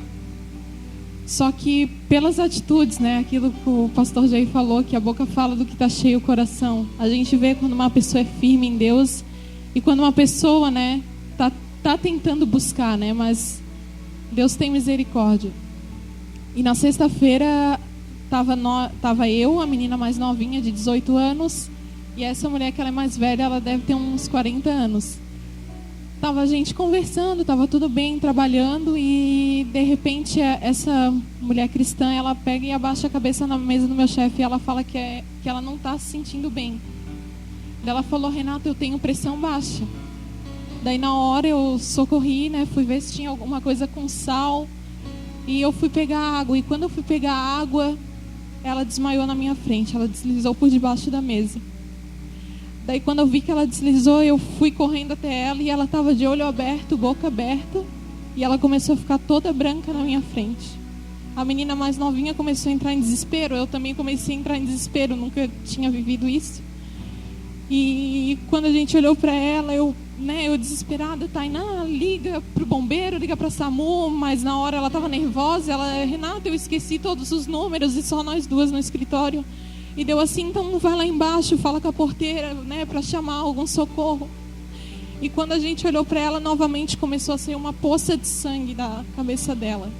[SPEAKER 3] Só que pelas atitudes, né, aquilo que o pastor Jair falou, que a boca fala do que está cheio o coração. A gente vê quando uma pessoa é firme em Deus e quando uma pessoa, né, tá tentando buscar, né, mas Deus tem misericórdia. E na sexta-feira tava eu, a menina mais novinha de 18 anos, e essa mulher que ela é mais velha, ela deve ter uns 40 anos. Tava a gente conversando, tava tudo bem, trabalhando, e de repente essa mulher cristã, ela pega e abaixa a cabeça na mesa do meu chefe e ela fala que ela não está se sentindo bem. Ela falou, Renata, eu tenho pressão baixa. Daí na hora eu socorri, né, fui ver se tinha alguma coisa com sal, e eu fui pegar água, e quando eu fui pegar água, ela desmaiou na minha frente, ela deslizou por debaixo da mesa. Daí quando eu vi que ela deslizou, eu fui correndo até ela e ela estava de olho aberto, boca aberta, e ela começou a ficar toda branca na minha frente. A menina mais novinha começou a entrar em desespero, eu também comecei a entrar em desespero, nunca tinha vivido isso. E quando a gente olhou para ela, eu desesperada, Tainá, liga pro bombeiro, liga pra SAMU, mas na hora ela estava nervosa, Renata, eu esqueci todos os números e só nós duas no escritório. E deu assim, então vai lá embaixo, fala com a porteira, né, para chamar algum socorro. E quando a gente olhou para ela, novamente começou a sair uma poça de sangue da cabeça dela.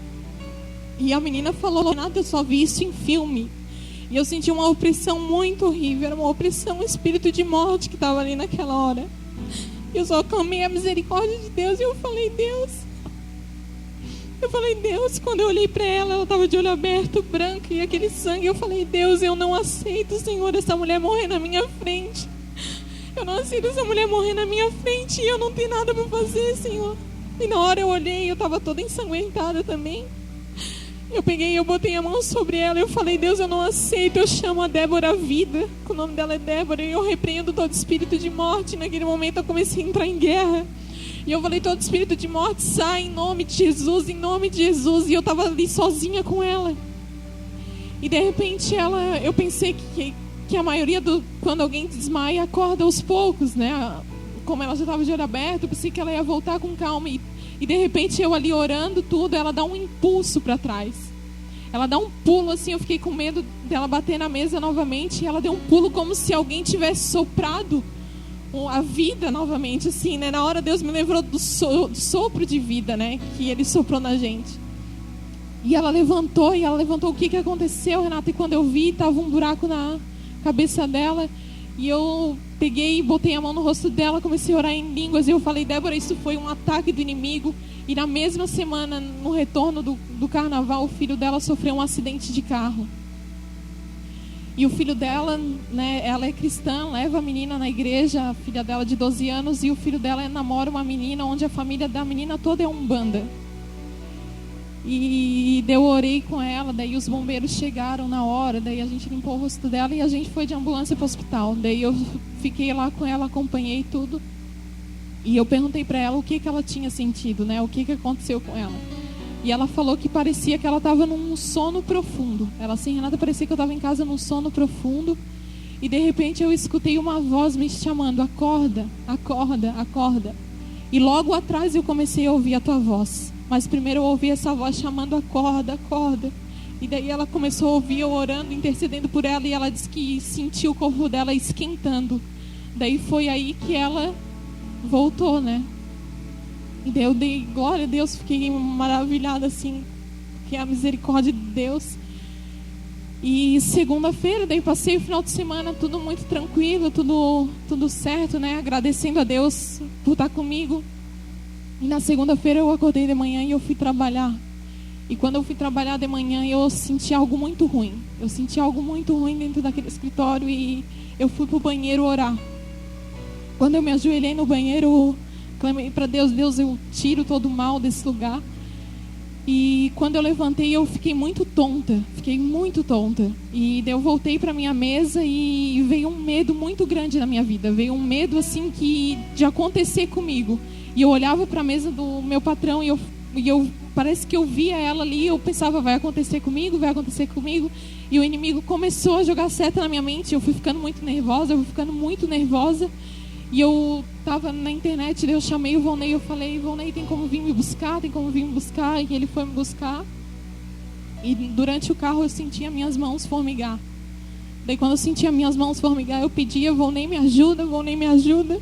[SPEAKER 3] E a menina falou, Renata, eu só vi isso em filme. E eu senti uma opressão muito horrível, era uma opressão, um espírito de morte que estava ali naquela hora. Eu só clamei a misericórdia de Deus e eu falei, Deus, quando eu olhei para ela estava de olho aberto, branca, e aquele sangue, eu falei, Deus, eu não aceito, Senhor, essa mulher morrer na minha frente. Eu não aceito essa mulher morrer na minha frente e eu não tenho nada para fazer, Senhor. E na hora eu olhei, eu estava toda ensanguentada também. Eu peguei, eu botei a mão sobre ela e eu falei, Deus, eu não aceito, eu chamo a Débora à vida, o nome dela é Débora, e eu repreendo todo espírito de morte. Naquele momento eu comecei a entrar em guerra. E eu falei, todo espírito de morte sai em nome de Jesus, em nome de Jesus. E eu estava ali sozinha com ela. E de repente eu pensei que a maioria quando alguém desmaia, acorda aos poucos, né? Como ela já estava de olho aberto, eu pensei que ela ia voltar com calma. E de repente eu ali orando tudo, ela dá um impulso para trás. Ela dá um pulo assim, eu fiquei com medo dela bater na mesa novamente. E ela deu um pulo como se alguém tivesse soprado a vida novamente, assim, né? Na hora Deus me lembrou do sopro de vida, né? Que Ele soprou na gente. E ela levantou, o que aconteceu, Renata? E quando eu vi, estava um buraco na cabeça dela. E eu peguei e botei a mão no rosto dela, comecei a orar em línguas. E eu falei, Débora, isso foi um ataque do inimigo. E na mesma semana, no retorno do carnaval, o filho dela sofreu um acidente de carro. E o filho dela, né, ela é cristã, leva a menina na igreja, a filha dela de 12 anos, e o filho dela namora uma menina onde a família da menina toda é umbanda. E eu orei com ela, daí os bombeiros chegaram na hora, daí a gente limpou o rosto dela e a gente foi de ambulância para o hospital. Daí eu fiquei lá com ela, acompanhei tudo. E eu perguntei para ela o que ela tinha sentido, né? O que aconteceu com ela. E ela falou que parecia que ela estava num sono profundo. Ela assim, Renata, parecia que eu estava em casa num sono profundo. E de repente eu escutei uma voz me chamando, acorda, acorda, acorda. E logo atrás eu comecei a ouvir a tua voz. Mas primeiro eu ouvi essa voz chamando, acorda, acorda. E daí ela começou a ouvir eu orando, intercedendo por ela. E ela disse que sentiu o corpo dela esquentando. Daí foi aí que ela voltou, né? E daí eu dei glória a Deus, fiquei maravilhada assim, que é a misericórdia de Deus. E segunda-feira, daí passei o final de semana tudo muito tranquilo, tudo certo, né? Agradecendo a Deus por estar comigo. E na segunda-feira eu acordei de manhã e eu fui trabalhar. E quando eu fui trabalhar de manhã, eu senti algo muito ruim. Eu senti algo muito ruim dentro daquele escritório e eu fui pro banheiro orar. Quando eu me ajoelhei no banheiro, clamei para Deus, Deus, eu tiro todo o mal desse lugar. E quando eu levantei, eu fiquei muito tonta. E daí eu voltei para minha mesa e veio um medo muito grande na minha vida. Veio um medo assim de acontecer comigo. E eu olhava para a mesa do meu patrão e eu parece que eu via ela ali. Eu pensava, vai acontecer comigo. E o inimigo começou a jogar seta na minha mente. Eu fui ficando muito nervosa. E eu estava na internet, daí eu chamei o Volney, eu falei, Volney, tem como vir me buscar? E ele foi me buscar. E durante o carro eu sentia minhas mãos formigar. Daí quando eu sentia minhas mãos formigar, eu pedia, Volney me ajuda.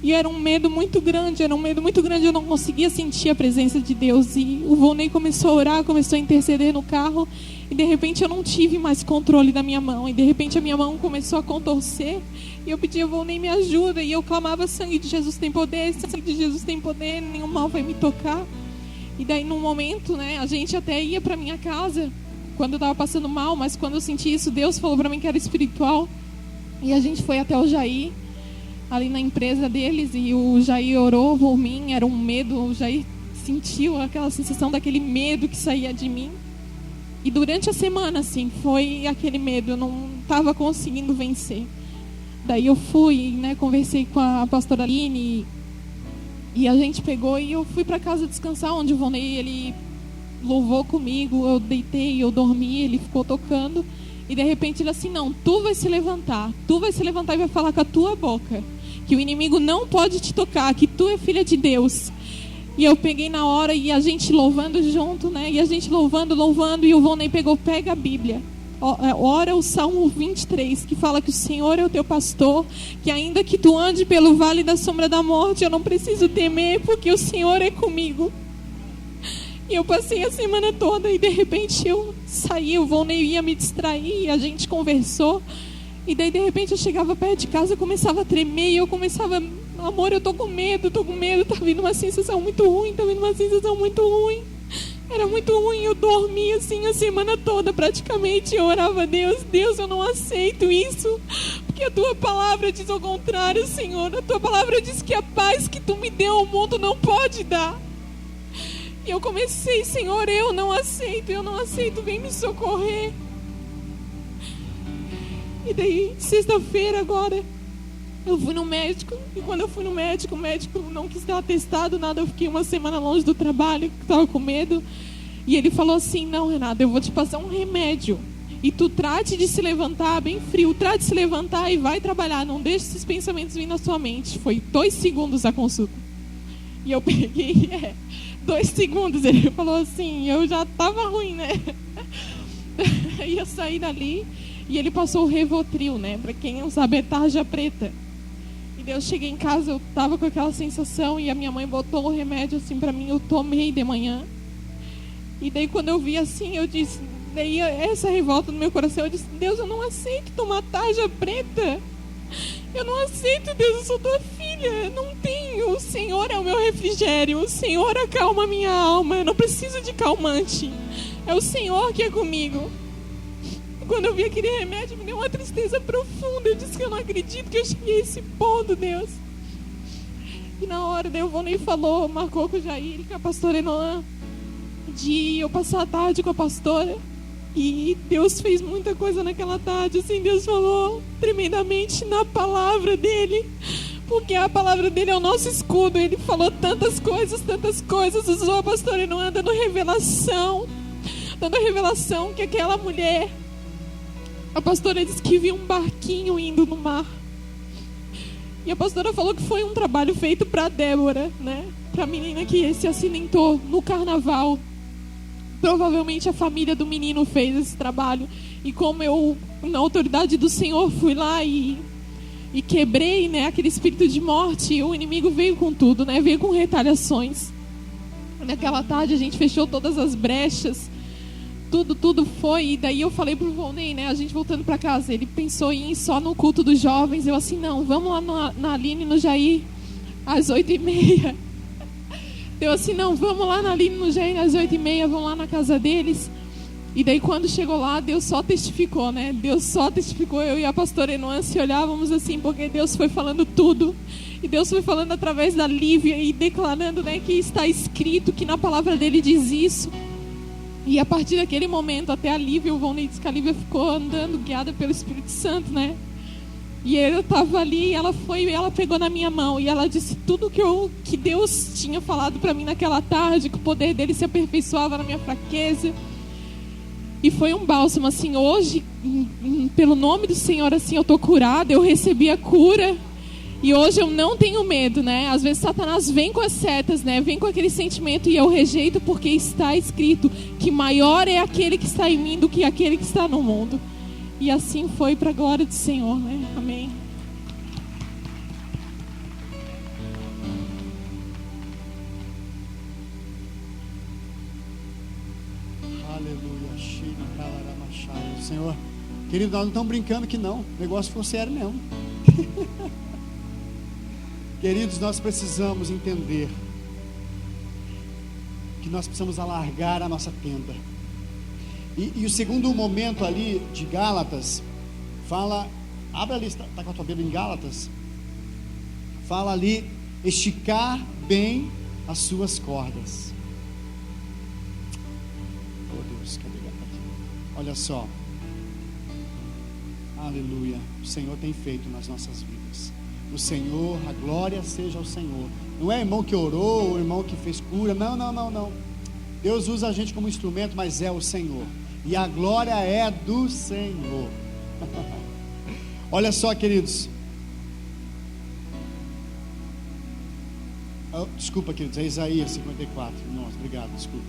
[SPEAKER 3] E era um medo muito grande, eu não conseguia sentir a presença de Deus. E o Volney começou a orar, começou a interceder no carro. E de repente eu não tive mais controle da minha mão. E de repente a minha mão começou a contorcer. E eu pedia, Volney, me ajuda. E eu clamava, sangue de Jesus tem poder, nenhum mal vai me tocar. E daí num momento, né, a gente até ia para minha casa quando eu estava passando mal. Mas quando eu senti isso, Deus falou para mim que era espiritual. E a gente foi até o Jair, ali na empresa deles. E o Jair orou por mim, era um medo. O Jair sentiu aquela sensação daquele medo que saía de mim. E durante a semana, assim, foi aquele medo, eu não estava conseguindo vencer. Daí eu fui, né, conversei com a pastora Aline e a gente pegou e eu fui para casa descansar, onde o Volney, ele louvou comigo, eu deitei, eu dormi, ele ficou tocando. E de repente ele assim, não, tu vai se levantar e vai falar com a tua boca, que o inimigo não pode te tocar, que tu é filha de Deus. E eu peguei na hora e a gente louvando junto, né? E a gente louvando, e o Volney pega a Bíblia. Ora o Salmo 23, que fala que o Senhor é o teu pastor, que ainda que tu ande pelo vale da sombra da morte, eu não preciso temer, porque o Senhor é comigo. E eu passei a semana toda e de repente eu saí, o Volney ia me distrair, a gente conversou. E daí de repente eu chegava perto de casa, eu começava a tremer e eu começava, amor, eu tô com medo, tá vindo uma sensação muito ruim, Era muito ruim, eu dormi assim a semana toda praticamente. Eu orava a Deus, eu não aceito isso, porque a tua palavra diz ao contrário, Senhor. A tua palavra diz que a paz que tu me deu ao mundo não pode dar. E eu comecei, Senhor, eu não aceito, vem me socorrer. E daí, sexta-feira agora, eu fui no médico. E quando eu fui no médico, o médico não quis dar atestado, nada. Eu fiquei uma semana longe do trabalho, estava com medo. E ele falou assim, não, Renata, eu vou te passar um remédio. E tu trate de se levantar, bem frio, trate de se levantar e vai trabalhar. Não deixe esses pensamentos vir na sua mente. Foi 2 segundos a consulta. E eu peguei, 2 segundos. Ele falou assim, eu já estava ruim, né? Aí eu saí dali. E ele passou o Rivotril, né? Pra quem não sabe, é tarja preta. E daí eu cheguei em casa, eu tava com aquela sensação. E a minha mãe botou o remédio assim pra mim. Eu tomei de manhã. E daí quando eu vi assim, eu disse... Daí essa revolta no meu coração, eu disse... Deus, eu não aceito tomar tarja preta. Eu não aceito, Deus, eu sou tua filha. Eu não tenho. O Senhor é o meu refrigério. O Senhor acalma a minha alma. Eu não preciso de calmante. É o Senhor que é comigo. Quando eu vi aquele remédio, me deu uma tristeza profunda. Eu disse que eu não acredito que eu cheguei a esse ponto, Deus. E na hora, daí o Volney falou, marcou com o Jair e com a pastora Enoã, de eu passar a tarde com a pastora. E Deus fez muita coisa naquela tarde, assim, Deus falou tremendamente na palavra dele, porque a palavra dele é o nosso escudo. Ele falou tantas coisas, usou a pastora Enoã dando revelação que aquela mulher, a pastora disse que viu um barquinho indo no mar. E a pastora falou que foi um trabalho feito para Débora, né? Para a menina que se acidentou no carnaval. Provavelmente a família do menino fez esse trabalho. E como eu, na autoridade do Senhor, fui lá e quebrei, né, aquele espírito de morte, o inimigo veio com tudo, né? Veio com retaliações. Naquela tarde a gente fechou todas as brechas. Tudo foi. E daí eu falei pro Volney, né, a gente voltando para casa, ele pensou em ir só no culto dos jovens. Eu assim, não, vamos lá na Aline e no Jair às 8h30. Eu assim, não, vamos lá na Aline e no Jair às 8h30, vamos lá na casa deles. E daí quando chegou lá, Deus só testificou, né? Deus só testificou. Eu e a pastora Enoã se olhávamos assim, porque Deus foi falando tudo. E Deus foi falando através da Lívia e declarando, né, que está escrito, que na palavra dele diz isso. E a partir daquele momento, até a Lívia, o Volney disse que a Lívia ficou andando, guiada pelo Espírito Santo, né? E eu estava ali, e ela pegou na minha mão, e ela disse tudo que Deus tinha falado para mim naquela tarde, que o poder dele se aperfeiçoava na minha fraqueza. E foi um bálsamo, assim, hoje, pelo nome do Senhor, assim, eu estou curada, eu recebi a cura. E hoje eu não tenho medo, né? Às vezes Satanás vem com as setas, né? Vem com aquele sentimento e eu rejeito, porque está escrito que maior é aquele que está em mim do que aquele que está no mundo. E assim foi para a glória do Senhor, né? Amém.
[SPEAKER 1] Aleluia. Senhor, querido, nós não estamos brincando que não. O negócio ficou sério mesmo. Queridos, nós precisamos entender que nós precisamos alargar a nossa tenda. E o segundo momento ali de Gálatas fala, abre ali, está com a tua Bíblia em Gálatas, fala ali, esticar bem as suas cordas. Oh Deus, cadê Gálatas? Olha só, aleluia, o Senhor tem feito nas nossas vidas. O Senhor, a glória seja ao Senhor. Não é irmão que orou, o irmão que fez cura, não. Deus usa a gente como instrumento, mas é o Senhor. E a glória é do Senhor. Olha só, queridos. Desculpa, queridos, é Isaías 54. Nossa, obrigado, desculpa.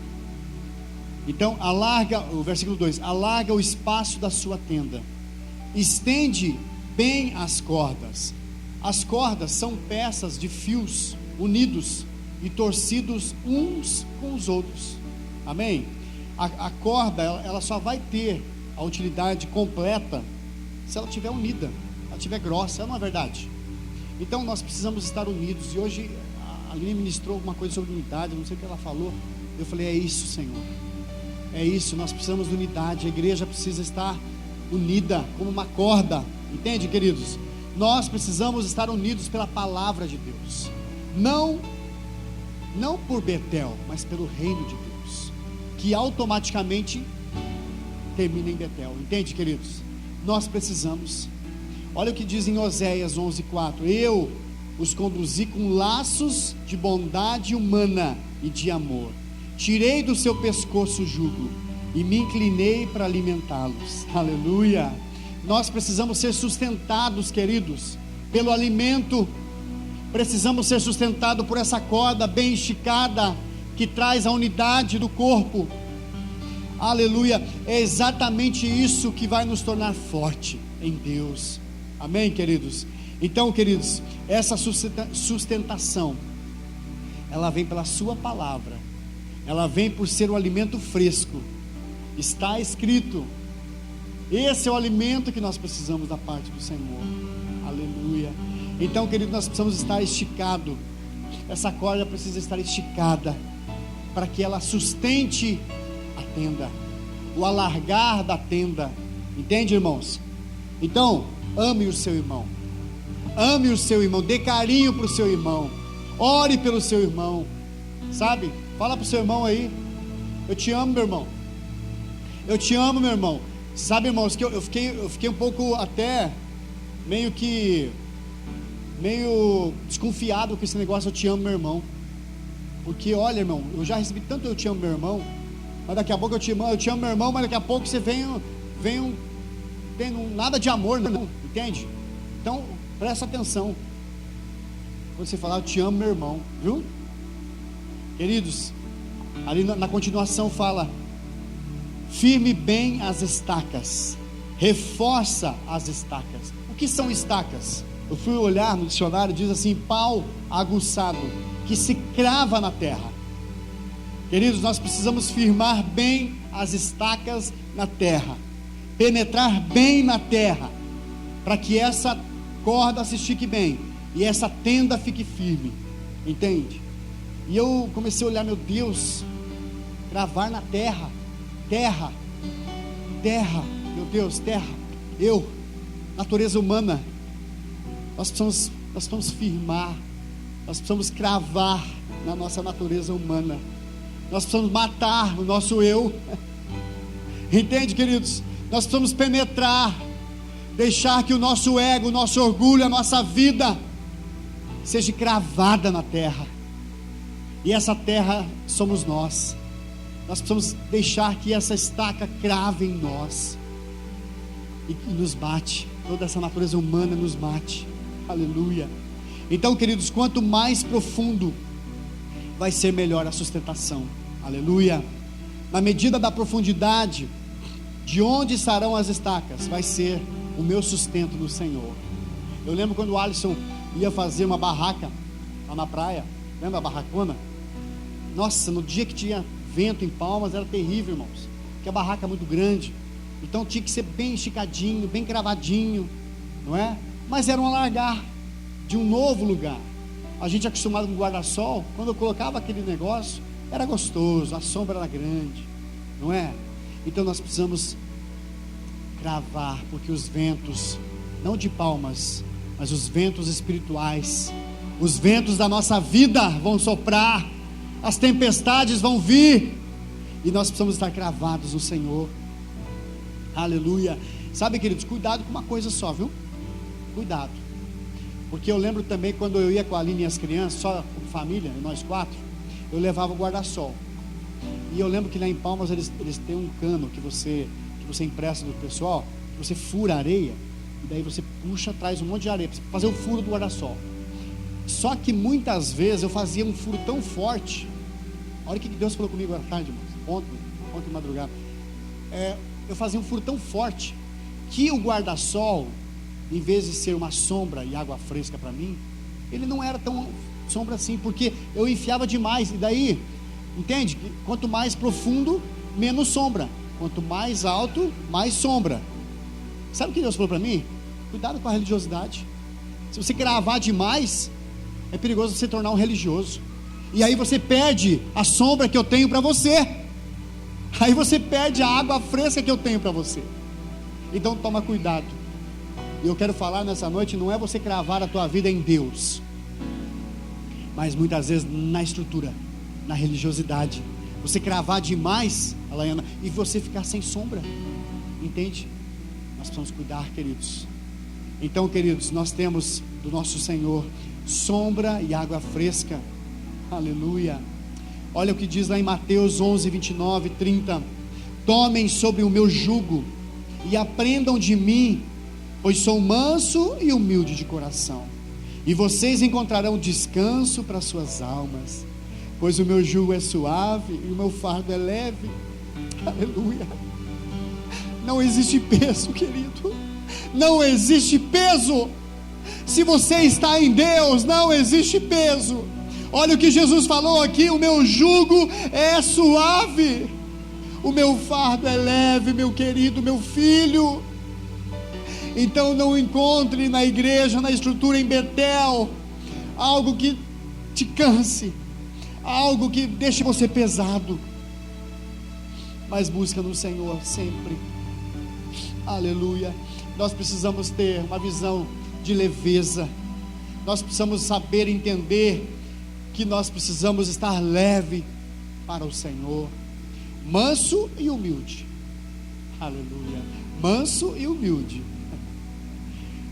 [SPEAKER 1] Então, alarga, o versículo 2: alarga o espaço da sua tenda, estende bem as cordas. As cordas são peças de fios unidos e torcidos uns com os outros. Amém? A corda, ela só vai ter a utilidade completa se ela estiver unida, ela estiver grossa, não é verdade? Então nós precisamos estar unidos. E hoje a Aline ministrou alguma coisa sobre unidade, não sei o que ela falou. Eu falei, é isso, Senhor, é isso, nós precisamos de unidade. A igreja precisa estar unida como uma corda, entende, queridos? Nós precisamos estar unidos pela palavra de Deus, não por Betel, mas pelo reino de Deus, que automaticamente termina em Betel, entende, queridos? Nós precisamos. Olha o que diz em Oséias 11:4: eu os conduzi com laços de bondade humana e de amor, tirei do seu pescoço o jugo e me inclinei para alimentá-los. Aleluia. Nós precisamos ser sustentados, queridos, pelo alimento. Precisamos ser sustentados por essa corda bem esticada, que traz a unidade do corpo. Aleluia. É exatamente isso que vai nos tornar forte em Deus. Amém, queridos? Então, queridos, essa sustentação, ela vem pela sua palavra, ela vem por ser um alimento fresco. Está escrito. Esse é o alimento que nós precisamos da parte do Senhor. Aleluia. Então, querido, nós precisamos estar esticado. Essa corda precisa estar esticada para que ela sustente a tenda. O alargar da tenda Entende, irmãos? Então, ame o seu irmão. Ame o seu irmão, dê carinho para o seu irmão, ore pelo seu irmão, sabe? Fala para o seu irmão aí: eu te amo, meu irmão. Eu te amo, meu irmão. Sabe, irmãos, que eu fiquei um pouco até meio desconfiado com esse negócio, eu te amo, meu irmão. Porque, olha, irmão, eu já recebi tanto eu te amo, meu irmão, mas daqui a pouco eu te amo, meu irmão, mas daqui a pouco você vem nada de amor, não, entende? Então, presta atenção quando você falar eu te amo, meu irmão, viu? Queridos, ali na continuação fala: firme bem as estacas, reforça as estacas. O que são estacas? Eu fui olhar no dicionário, diz assim: pau aguçado, que se crava na terra. Queridos, nós precisamos firmar bem as estacas na terra, penetrar bem na terra, para que essa corda se estique bem e essa tenda fique firme, entende? E eu comecei a olhar, meu Deus, cravar na terra, meu Deus, terra, natureza humana, nós precisamos firmar, nós precisamos cravar na nossa natureza humana, nós precisamos matar o nosso eu, entende, queridos? Nós precisamos penetrar, deixar que o nosso ego, o nosso orgulho, a nossa vida seja cravada na terra, e essa terra somos nós. Nós precisamos deixar que essa estaca crave em nós e nos bate, toda essa natureza humana nos mate, aleluia. Então, queridos, quanto mais profundo, vai ser melhor a sustentação, aleluia. Na medida da profundidade, de onde estarão as estacas, vai ser o meu sustento no Senhor. Eu lembro quando o Alisson ia fazer uma barraca lá na praia, lembra a barracona? Nossa, no dia que tinha vento em Palmas era terrível, irmãos, porque a barraca é muito grande, então tinha que ser bem esticadinho, bem cravadinho, não é? Mas era um alargar de um novo lugar. A gente é acostumado com guarda-sol, quando eu colocava aquele negócio, era gostoso, a sombra era grande, não é? Então nós precisamos cravar, porque os ventos, não de Palmas, mas os ventos espirituais, os ventos da nossa vida vão soprar, as tempestades vão vir, e nós precisamos estar cravados no Senhor, aleluia. Sabe, queridos, cuidado com uma coisa só, viu? Cuidado, porque eu lembro também quando eu ia com a Aline e as crianças, só com família, nós 4, eu levava o guarda-sol, e eu lembro que lá em Palmas eles têm um cano que você empresta do pessoal, que você fura a areia, e daí você puxa, traz um monte de areia para fazer o furo do guarda-sol. Só que muitas vezes eu fazia um furo tão forte, olha o que Deus falou comigo à tarde, irmãos, ontem de madrugada, eu fazia um furo tão forte, que o guarda-sol, em vez de ser uma sombra e água fresca para mim, ele não era tão sombra assim, porque eu enfiava demais, e daí, entende? Quanto mais profundo, menos sombra, quanto mais alto, mais sombra. Sabe o que Deus falou para mim? Cuidado com a religiosidade. Se você cravar demais, é perigoso você tornar um religioso, e aí você perde a sombra que eu tenho para você, aí você perde a água fresca que eu tenho para você. Então toma cuidado. E eu quero falar nessa noite, não é você cravar a tua vida em Deus, mas muitas vezes na estrutura, na religiosidade, você cravar demais, Alaiana, e você ficar sem sombra, entende? Nós precisamos cuidar, queridos. Então, queridos, nós temos do nosso Senhor sombra e água fresca, aleluia. Olha o que diz lá em Mateus 11, 29, 30: tomem sobre o meu jugo e aprendam de mim, pois sou manso e humilde de coração, e vocês encontrarão descanso para suas almas, pois o meu jugo é suave e o meu fardo é leve, aleluia. Não existe peso, querido, não existe peso. Se você está em Deus, não existe peso. Olha o que Jesus falou aqui: o meu jugo é suave, o meu fardo é leve, meu querido, meu filho. Então não encontre na igreja, na estrutura em Betel, algo que te canse, algo que deixe você pesado, mas busca no Senhor sempre, Aleluia. Nós precisamos ter uma visão de leveza. Nós precisamos saber entender que nós precisamos estar leve para o Senhor, manso e humilde. Aleluia. Manso e humilde.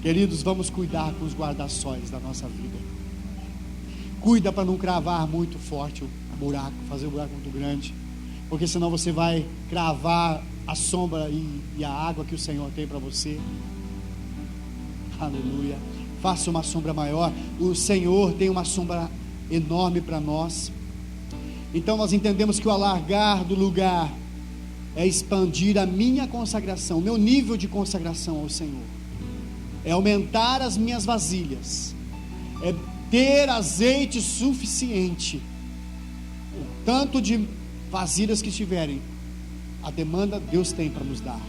[SPEAKER 1] Queridos, vamos cuidar com os guarda-sóis da nossa vida. Cuida para não cravar muito forte o buraco, fazer um buraco muito grande, porque senão você vai cravar a sombra e a água que o Senhor tem para você. Aleluia. Faça uma sombra maior. O Senhor tem uma sombra enorme para nós. Então nós entendemos que o alargar do lugar é expandir a minha consagração, o meu nível de consagração ao Senhor, é aumentar as minhas vasilhas, é ter azeite suficiente, o tanto de vasilhas que tiverem, a demanda Deus tem para nos dar.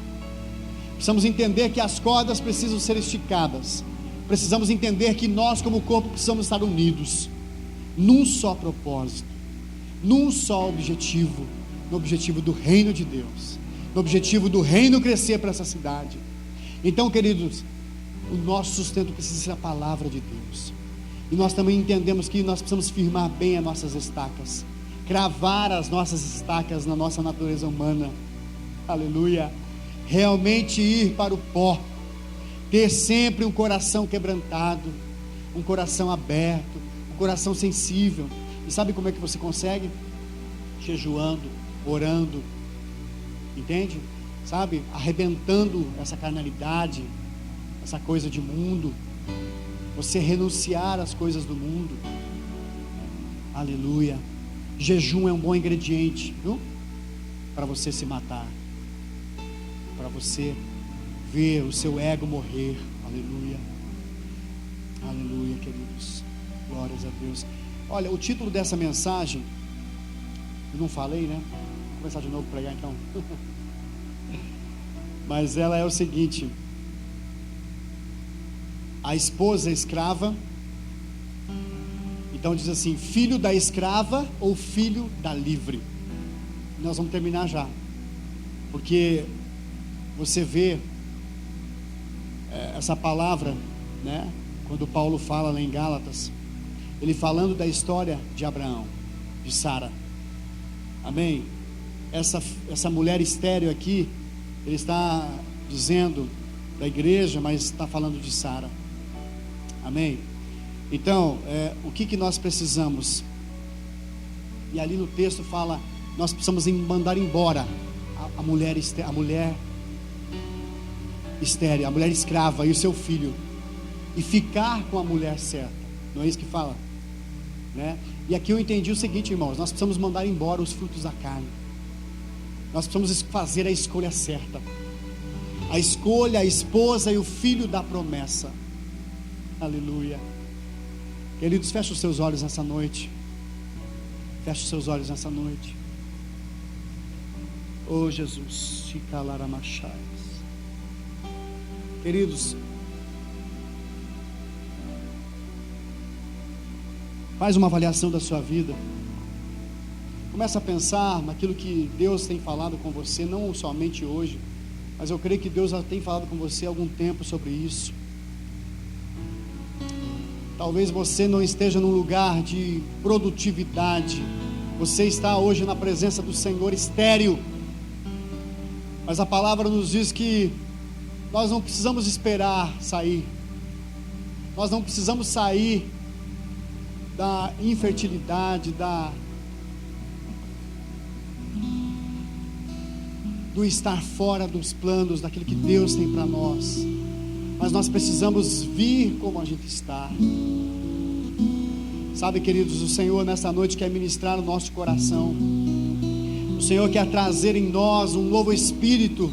[SPEAKER 1] Precisamos entender que as cordas precisam ser esticadas. Precisamos entender que nós como corpo precisamos estar unidos num só propósito, num só objetivo, no objetivo do reino de Deus, no objetivo do reino crescer para essa cidade. Então, queridos, o nosso sustento precisa ser a palavra de Deus, e nós também entendemos que nós precisamos firmar bem as nossas estacas, cravar as nossas estacas na nossa natureza humana. Aleluia. Realmente ir para o pó, ter sempre um coração quebrantado, um coração aberto, um coração sensível. E sabe como é que você consegue? Jejuando, orando, entende? Sabe? Arrebentando essa carnalidade, essa coisa de mundo, você renunciar às coisas do mundo. Aleluia. Jejum é um bom ingrediente, viu? Para você se matar, para você ver o seu ego morrer. Aleluia. Aleluia, queridos. Glórias a Deus. Olha, o título dessa mensagem, eu não falei, né? Vou começar de novo a pregar então. Mas ela é o seguinte: a esposa escrava. Então diz assim: filho da escrava ou filho da livre? Nós vamos terminar já, porque você vê essa palavra, né? Quando Paulo fala lá em Gálatas, ele falando da história de Abraão, de Sara. Amém? Essa mulher estéril aqui, ele está dizendo da igreja, mas está falando de Sara. Amém? Então, o que nós precisamos? E ali no texto fala, nós precisamos mandar embora a mulher estéril, a mulher escrava e o seu filho, e ficar com a mulher certa. Não é isso que fala, né? E aqui eu entendi o seguinte, irmãos: nós precisamos mandar embora os frutos da carne. Nós precisamos fazer a escolha certa, a escolha, a esposa e o filho da promessa. Aleluia. Queridos, feche os seus olhos nessa noite. Feche os seus olhos nessa noite. Oh Jesus, queridos, faz uma avaliação da sua vida. Começa a pensar naquilo que Deus tem falado com você, não somente hoje, mas eu creio que Deus já tem falado com você há algum tempo sobre isso. Talvez você não esteja num lugar de produtividade, você está hoje na presença do Senhor estéril, mas a palavra nos diz que nós não precisamos esperar sair, nós não precisamos sair da infertilidade, do estar fora dos planos, daquilo que Deus tem para nós, mas nós precisamos vir como a gente está. Sabe, queridos, o Senhor nessa noite quer ministrar o nosso coração. O Senhor quer trazer em nós um novo espírito.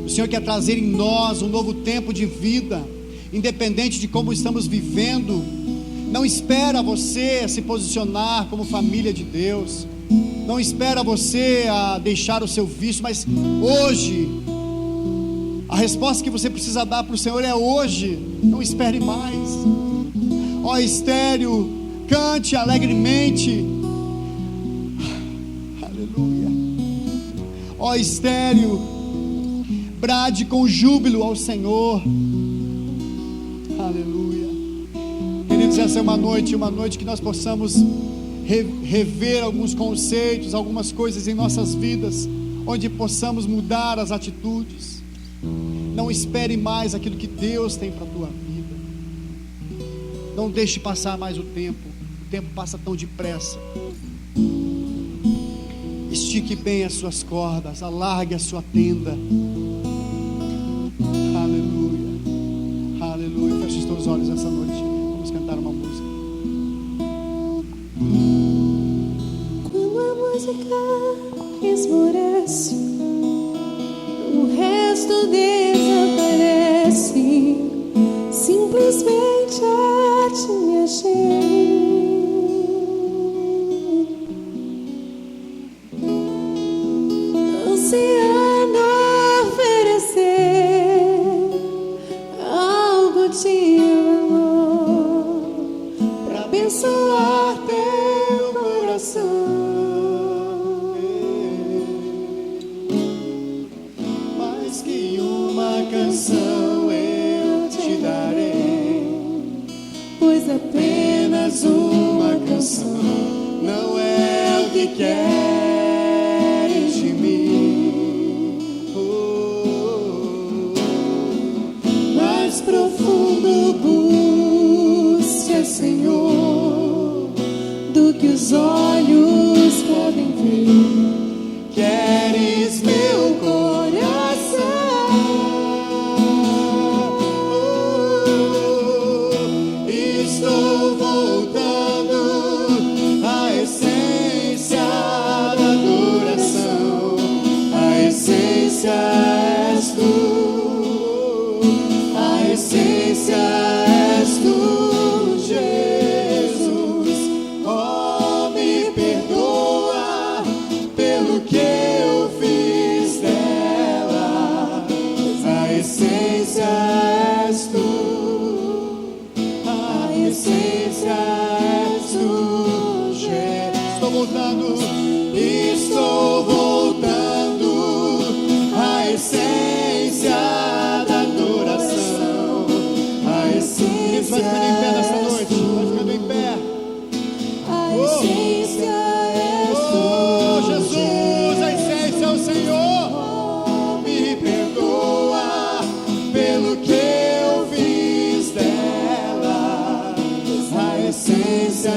[SPEAKER 1] O Senhor quer trazer em nós um novo tempo de vida, independente de como estamos vivendo. Não espera você se posicionar como família de Deus, não espera você a deixar o seu vício, mas hoje, a resposta que você precisa dar para o Senhor é hoje. Não espere mais. Ó estéril, cante alegremente. Aleluia. Ó estéril, brade com júbilo ao Senhor. Aleluia. Queridos, essa é uma noite que nós possamos rever alguns conceitos, algumas coisas em nossas vidas, onde possamos mudar as atitudes. Não espere mais aquilo que Deus tem para a tua vida. Não deixe passar mais o tempo passa tão depressa. Estique bem as suas cordas, alargue a sua tenda. Aleluia, aleluia. Feche os teus olhos essa noite, vamos cantar uma música.
[SPEAKER 4] Quando a música esmorece, o resto desaparece, simplesmente a te achei. Ansiando oferecer algo de amor pra abençoar teu coração.
[SPEAKER 1] Mais que uma canção eu te darei,
[SPEAKER 4] Pois apenas
[SPEAKER 1] uma canção não é o que queres de mim.
[SPEAKER 4] mais profundo busca, Senhor, do que os olhos podem ver.
[SPEAKER 1] Queres meu coração. Estou voltando à essência da adoração. A essência és tu. A essência és tu, Jesus. Oh, me perdoa pelo que eu fiz dela. A essência és tu. A essência és tu, Jesus. Estou voltando à essência da adoração. A essência. Vai ficando em pé nessa noite. Vai ficando em pé.
[SPEAKER 4] A essência és tu,
[SPEAKER 1] Oh, Jesus, a essência é o Senhor. Me perdoa pelo que eu fiz dela. A essência